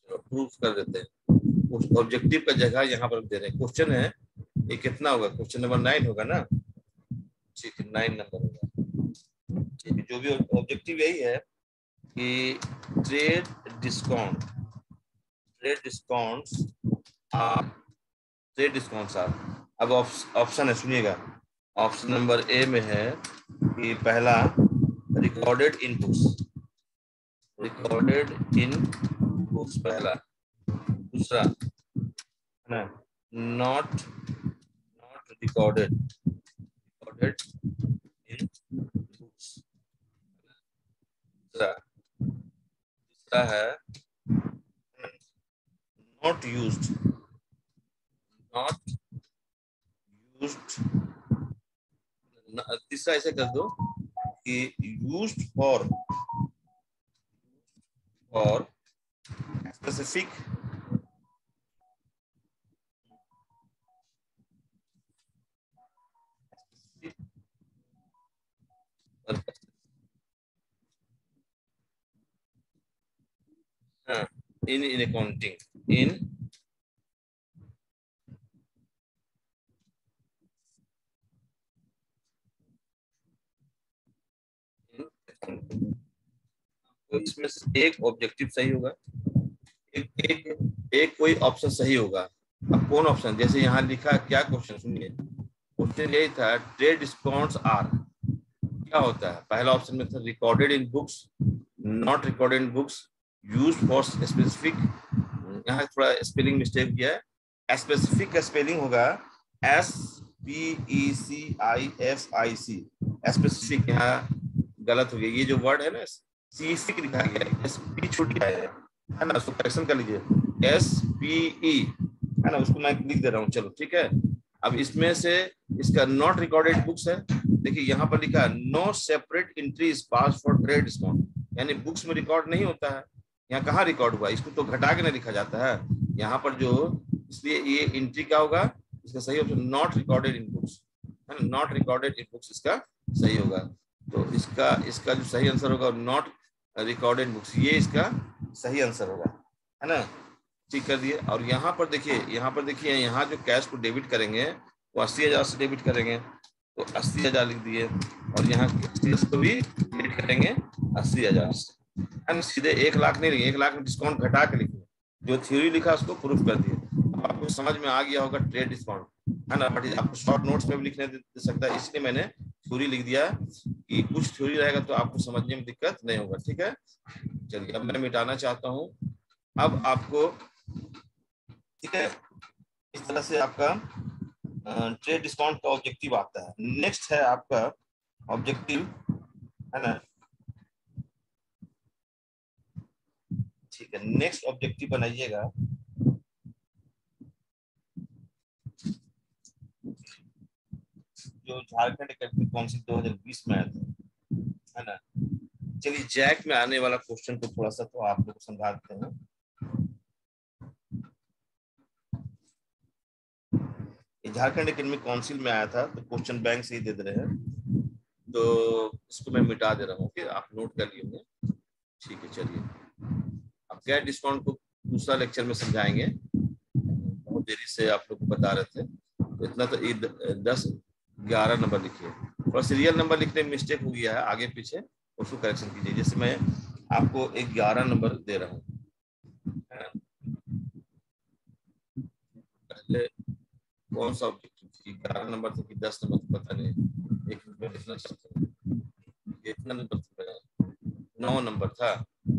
प्रूफ कर देते हैं। उस ऑब्जेक्टिव का जगह यहाँ पर दे रहे हैं। क्वेश्चन है ये कितना होगा, क्वेश्चन नंबर 9 होगा ना। ठीक है, 9 नंबर होगा। ठीक है, जो भी ऑब्जेक्टिव यही है कि trade discount, trade discounts are, trade discounts are. अब ऑप्शन है, सुनिएगा। ऑप्शन नंबर ए में है कि पहला recorded in books, recorded in books पहला। दूसरा है ना, not not recorded, recorded in books. दूसरा तीसरा है नॉट यूज्ड, नॉट यूज्ड। तीसरा ऐसे कर दो कि used for specific, in accounting, in तो इसमें से एक ऑब्जेक्टिव सही होगा, एक कोई ऑप्शन सही होगा। अब कौन ऑप्शन, जैसे यहाँ लिखा क्या क्वेश्चन, सुनिए क्वेश्चन यही था ट्रेड डिस्काउंट्स आर, क्या होता है। पहला ऑप्शन में था recorded in books, not recorded in books, use for specific. यहाँ थोड़ा स्पेलिंग मिस्टेक किया है, स्पेसिफिक का स्पेलिंग होगा SPECIFIC, स्पेसिफिक यहाँ गलत हो गया। ये जो वर्ड है ना स्पेसिफिक लिखा गया है, SP छूट गया है ना, उसको करेक्शन कर लीजिए, SPE है ना, उसको मैं लिख दे रहा हूँ। चलो ठीक है, अब इसमें से इसका नॉट रिकॉर्डेड बुक्स है। देखिए यहाँ पर लिखा है no separate entries pass for trade discount, यानी बुक्स में रिकॉर्ड नहीं होता है। यहाँ कहाँ रिकॉर्ड हुआ, इसको तो घटा के नहीं लिखा जाता है यहाँ पर जो, इसलिए ये एंट्री क्या होगा, इसका सही epsilon naught recorded in books है ना, नॉट रिकॉर्डेड इन बुक्स इसका सही होगा। तो इसका इसका जो सही आंसर होगा नॉट रिकॉर्डेड बुक्स, ये इसका सही आंसर होगा, है ना। ठीक कर दिए। और यहाँ पर देखिए, यहाँ पर देखिए, यहाँ जो कैश को डेबिट करेंगे वो 80,000 से डेबिट करेंगे, तो 80,000 लिख दिए। और यहाँ को भी डेबिट करेंगे 80,000 से, हम सीधे 1 लाख नहीं लिखे, 1 लाख में डिस्काउंट घटा के लिखे, जो थ्योरी लिखा उसको प्रूफ कर दिए। आपको समझ में आ गया होगा ट्रेड डिस्काउंट, है ना। बट आपको शॉर्ट नोट्स में भी लिखने दे सकता है, इसलिए मैंने थ्योरी लिख दिया कि कुछ थ्योरी रहेगा तो आपको समझने में दिक्कत नहीं होगा। ठीक है, चलिए अब मैं मिटाना चाहता हूँ। अब आपको, ठीक है, इस तरह से आपका ट्रेड डिस्काउंट का ऑब्जेक्टिव आता है। नेक्स्ट है आपका ऑब्जेक्टिव, है ना। ठीक है, नेक्स्ट ऑब्जेक्टिव बनाइएगा, जो झारखंड एकेडमिक काउंसिल 2020 में आया था, है ना। चलिए जैक में आने वाला क्वेश्चन को थोड़ा सा तो आप लोग समझाते हैं। झारखंड एकेडमिक काउंसिल में आया था, तो क्वेश्चन बैंक से ही दे रहे हैं, तो इसको मैं मिटा दे रहा हूँ, ओके, आप नोट कर लिए। ठीक है, चलिए अब गैर डिस्काउंट को दूसरा लेक्चर में समझाएंगे, बहुत देरी से आप लोग को बता रहे थे। तो इतना तो 10-11 नंबर लिखिए, और सीरियल नंबर लिखने में मिस्टेक हो गया है आगे पीछे, उसको करेक्शन कीजिए। जैसे मैं आपको 11 नंबर दे रहा हूँ, पहले कौन सा ऑब्जेक्टिव 11 नंबर था कि 10 नंबर था पता नहीं, एक मिनट लिखना चाहता हूँ, कितना नंबर था, 9 नंबर था,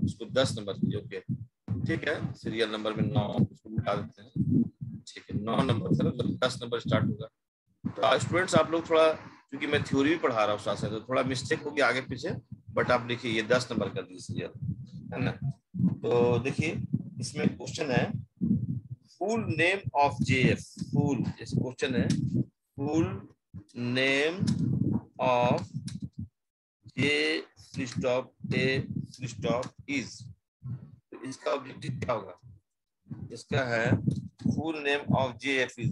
उसको 10 नंबर कीजिए, ओके। ठीक है, सीरियल नंबर में 9, उसको मिटा देते हैं। ठीक है, 9 नंबर था, मतलब 10 नंबर स्टार्ट होगा। तो स्टूडेंट्स आप लोग थोड़ा, क्योंकि मैं थ्योरी भी पढ़ा रहा हूँ साथ साथ, तो थोड़ा मिस्टेक होगी आगे पीछे, बट आप लिखिए ये 10 नंबर कर दीजिए, है ना। तो देखिए इसमें क्वेश्चन है full name of JF. Full, इस क्वेश्चन है full name of J full stop a full stop is. तो इसका ऑब्जेक्टिव क्या होगा? इसका है full name of J F is.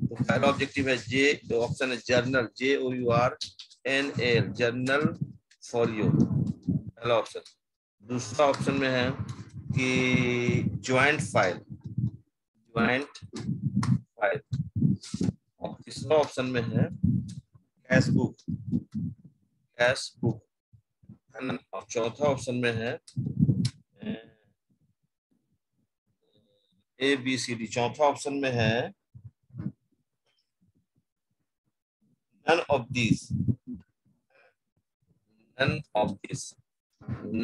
तो पहला ऑब्जेक्टिव है जे, तो ऑप्शन है journal, JOURNAL, journal for you, पहला ऑप्शन। दूसरा ऑप्शन में है कि ज्वाइंट फाइल, ज्वाइंट फाइल। और तीसरा ऑप्शन में है कैश बुक, कैश बुक, है ना। और चौथा ऑप्शन में है ABCD। चौथा ऑप्शन में है none of these, none of this,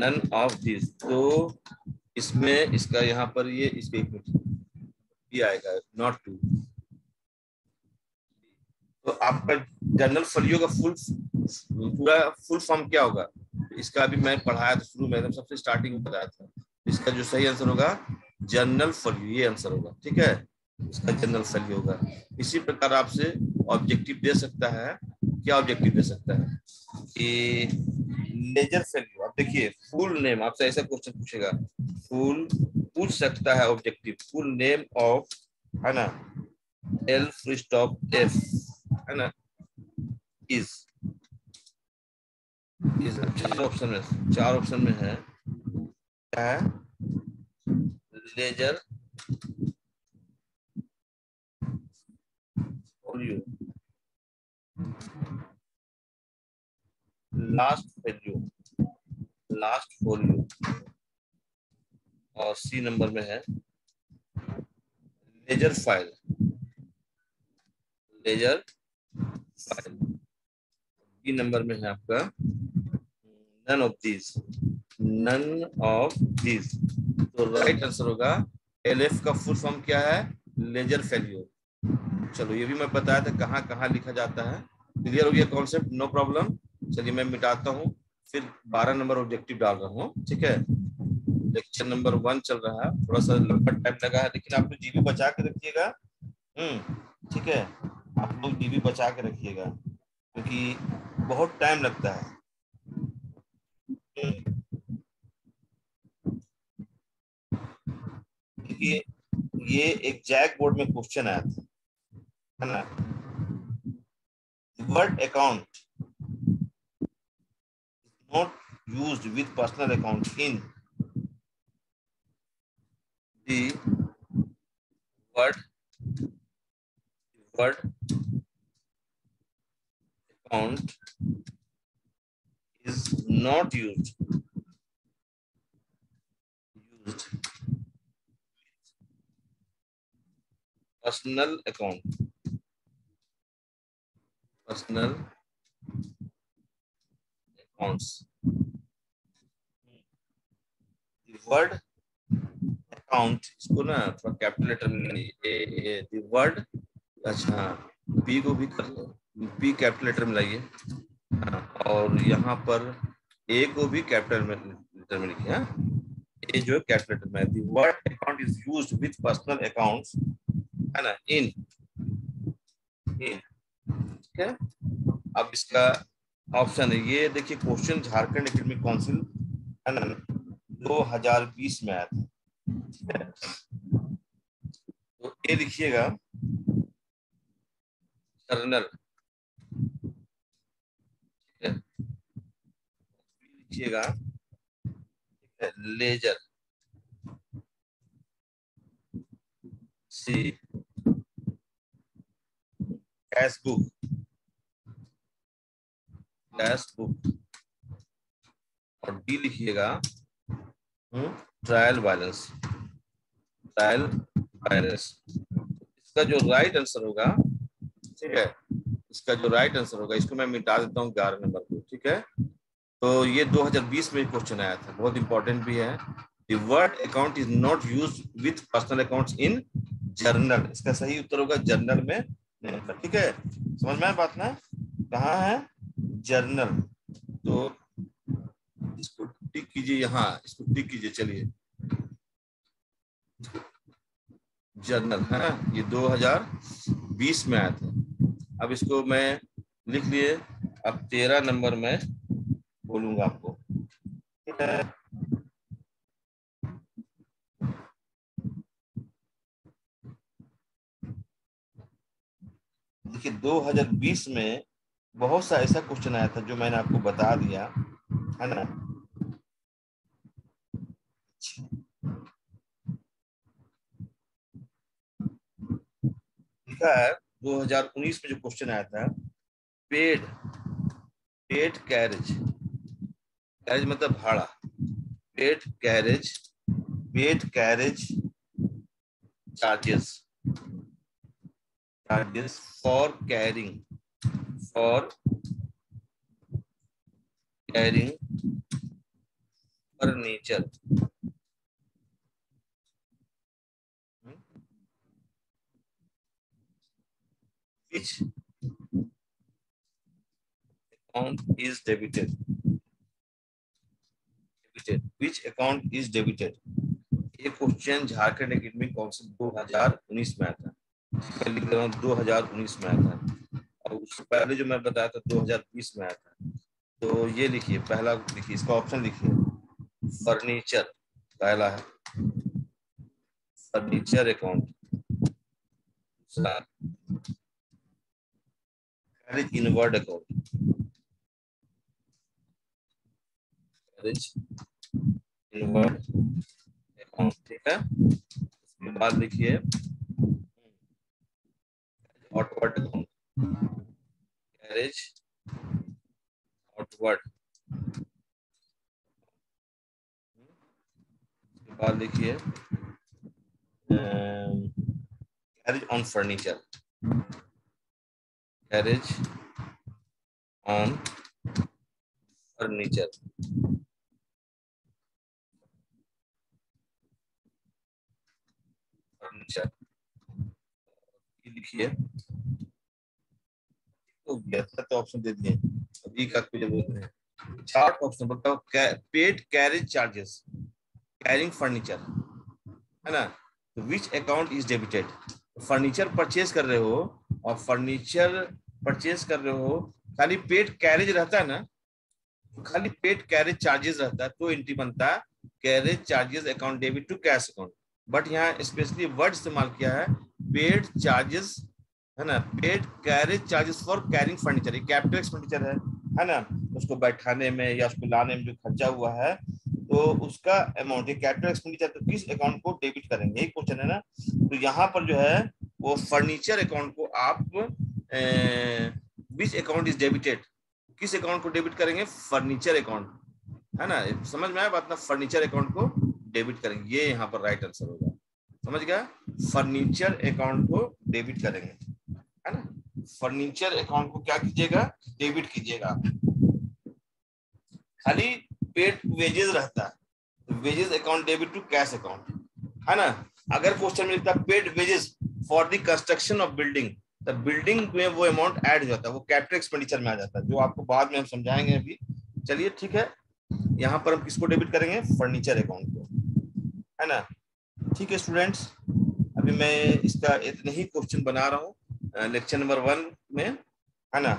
none of this। तो इसमें इसका यहाँ पर ये इसके भी आएगा, नॉट टू। तो आपका जनरल फॉलियो का पूरा फुल फॉर्म क्या होगा? इसका अभी मैं पढ़ाया था शुरू में, सबसे स्टार्टिंग में बताया था। इसका जो सही आंसर होगा जनरल फॉलियो, ये आंसर होगा, ठीक है। इसका जनरल फॉलियो होगा। इसी प्रकार आपसे ऑब्जेक्टिव दे सकता है, क्या ऑब्जेक्टिव दे सकता है कि लेजर फैल्यू। आप देखिए फुल नेम, आपसे ऐसा क्वेश्चन पूछेगा, फुल पूछ सकता है ऑब्जेक्टिव, फुल नेम ऑफ, है ना, L फुल स्टॉप F, है ना, इज चार ऑप्शन में है क्या है? Ledger folio, last folio, last folio, और C नंबर में है ledger file, ledger file. B number में है आपका none of these, none of these. तो राइट आंसर होगा LF का फुल फॉर्म क्या है? Ledger failure. चलो ये भी मैं बताया था कहाँ कहाँ लिखा जाता है। क्लियर हो गया कॉन्सेप्ट? No problem. चलिए मैं मिटाता हूँ, फिर 12 नंबर ऑब्जेक्टिव डाल रहा हूँ, ठीक है। लेक्चर नंबर 1 चल रहा है, थोड़ा सा लंबा टाइम लगा है, लेकिन आप लोग जीबी बचा के रखिएगा। ठीक है, आप लोग जीबी बचा के रखिएगा क्योंकि बहुत टाइम लगता है। देखिए ये एक जैक बोर्ड में क्वेश्चन आया था, है ना। Word account not used with personal account in the word account is not used personal account, personal accounts। The word account, इसको ना थोड़ा कैपिटल लेटर में लाइए, the word, अच्छा P को भी कर लो, P कैपिटल लेटर में लाइए, और यहाँ पर A को भी कैपिटल लेटर में लिखिए। ये जो कैपिटल में, the word account is used with personal accounts, है ना, in, ठीक है। अब इसका ऑप्शन है ये, देखिए क्वेश्चन झारखंड एकेडमिक काउंसिल, है ना, 2020 में आया था, ठीक है। तो ये लिखिएगा जर्नल, ठीक है, लिखिएगा ledger, C cash book, cash book, और D लिखिएगा ट्रायल बैलेंस, ट्रायल बैलेंस। इसका जो राइट आंसर होगा, ठीक है, इसका जो राइट आंसर होगा, इसको मैं मिटा देता हूँ 11 नंबर को, ठीक है। तो ये 2020 में क्वेश्चन आया था, बहुत इंपॉर्टेंट भी है। The word account is not used with personal accounts in journal। इसका सही उत्तर होगा जर्नल में, ठीक है। समझ में आया बात ना? कहाँ है? जर्नल। तो इसको टिक कीजिए, यहाँ इसको टिक कीजिए। चलिए जर्नल है ना, ये 2020 में आया था। अब इसको मैं लिख लिए, अब 13 नंबर में बोलूंगा आपको, ठीक है। देखिए 2020 में बहुत सा ऐसा क्वेश्चन आया था जो मैंने आपको बता दिया, है ना। लिखा है 2019 में जो क्वेश्चन आया था, पेड पेड कैरेज, कैरेज मतलब भाड़ा, paid carriage, paid carriage charges, charges for carrying, for carrying furniture, which account is debited, which account is debited। ये क्वेश्चन झारखंड एकेडमिक काउंसिल 2019 में आया था, मैं लिख रहा हूँ 2019 में आया था, और उससे पहले जो मैं बताया था 2020 में आया था। तो ये लिखिए, पहला लिखिए, इसका ऑप्शन लिखिए, फर्नीचर पहला है, फर्नीचर अकाउंट, दूसरा carriage inward account, carriage inward account, ठीक है। उसके बाद लिखिए आउटवर्ड अकाउंट, कैरेज आउटवर्ड, उसके बाद लिखिए carriage on furniture, carriage on furniture, furniture लिखिए। तो बेहतर तो ऑप्शन दे दिए, अभी का कोई जरूरत नहीं। चार्ट ऑप्शन बताओ, paid carriage charges, carrying furniture, है ना। तो which account is debited, furniture purchase कर रहे हो और फर्नीचर परचेज कर रहे हो, खाली पेड कैरेज रहता है ना, खाली पेड कैरेज चार्जेस रहता है तो एंट्री बनता है carriage charges account debit to cash account. But यहाँ स्पेशली वर्ड इस्तेमाल किया है पेड चार्जेस, है ना, paid carriage charges for carrying furniture, capital expenditure है ना, उसको बैठाने में या उसको लाने में जो खर्चा हुआ है तो उसका अमाउंट, ये कैपिटल एक्सपेंडिचर, तो किस अकाउंट को डेबिट करेंगे, एक क्वेश्चन है ना। तो यहाँ पर जो है वो फर्नीचर अकाउंट को आप विच अकाउंट इज डेबिटेड, किस अकाउंट को डेबिट करेंगे, फर्नीचर अकाउंट, है ना। समझ में आया बात ना, फर्नीचर अकाउंट को डेबिट करेंगे, ये यहाँ पर राइट आंसर होगा, समझ गया। फर्नीचर अकाउंट को डेबिट करेंगे, है ना, फर्नीचर अकाउंट को क्या कीजिएगा, डेबिट कीजिएगा। खाली पेड वेजेस रहता है, wages account debit to cash account, है ना। अगर क्वेश्चन में लिखता है paid wages for the construction of building, तो बिल्डिंग में वो अमाउंट ऐड हो जाता है, वो कैपिटल एक्सपेंडिचर में आ जाता है, जो आपको बाद में हम समझाएंगे अभी। चलिए ठीक है, यहाँ पर हम किसको डेबिट करेंगे, फर्नीचर अकाउंट को, है ना। ठीक है स्टूडेंट्स, अभी मैं इसका इतने ही क्वेश्चन बना रहा हूँ लेक्चर नंबर 1 में, है ना,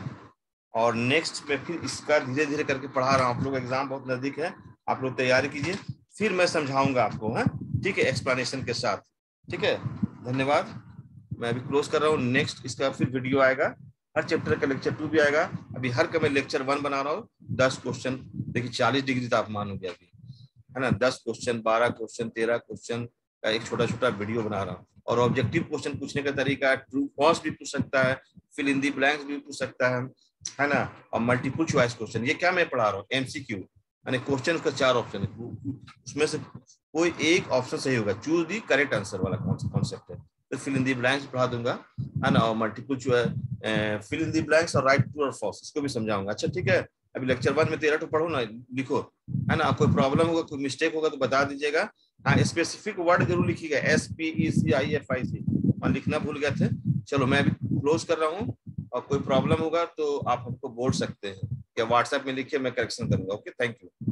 और नेक्स्ट में फिर इसका धीरे धीरे करके पढ़ा रहा हूँ। आप लोग एग्जाम बहुत नजदीक है, आप लोग तैयारी कीजिए, फिर मैं समझाऊंगा आपको, है ठीक है, एक्सप्लेनेशन के साथ, ठीक है। धन्यवाद, मैं अभी क्लोज कर रहा हूँ, नेक्स्ट इसका फिर वीडियो आएगा, हर चैप्टर का लेक्चर 2 भी आएगा। अभी हर का मैं लेक्चर 1 बना रहा हूँ, 10 क्वेश्चन, देखिए 40 डिग्री तापमान हो गया अभी, है ना, 10 क्वेश्चन, 12 क्वेश्चन, 13 क्वेश्चन का एक छोटा छोटा वीडियो बना रहा हूँ। और ऑब्जेक्टिव क्वेश्चन पूछने का तरीका ट्रू फॉल्स भी पूछ सकता है, फिल इन दी ब्लैंक्स भी पूछ सकता है ना, और मल्टीपल चॉइस क्वेश्चन, ये क्या मैं पढ़ा रहा हूँ, एमसीक्यू, यानी क्वेश्चन का 4 ऑप्शन है, उसमें से कोई एक ऑप्शन सही होगा, चूज दी करेक्ट आंसर वाला कॉन्सेप्ट है। तो फिल इन दी ब्लैंक्स पढ़ा दूंगा, है ना, और multiple fill in the blanks और राइट ट्रू और फॉल्स, इसको भी समझाऊंगा। अच्छा ठीक है, अभी लेक्चर 1 में 13 तो पढ़ो ना, लिखो, है ना, कोई प्रॉब्लम होगा, कोई मिस्टेक होगा तो बता दीजिएगा। हाँ, स्पेसिफिक वर्ड जरूर लिखिएगा, SPECIFIC, और लिखना भूल गए थे। चलो मैं अभी क्लोज कर रहा हूँ, और कोई प्रॉब्लम होगा तो आप हमको बोल सकते हैं या व्हाट्सएप में लिखिए, मैं करेक्शन करूंगा। Okay, thank you.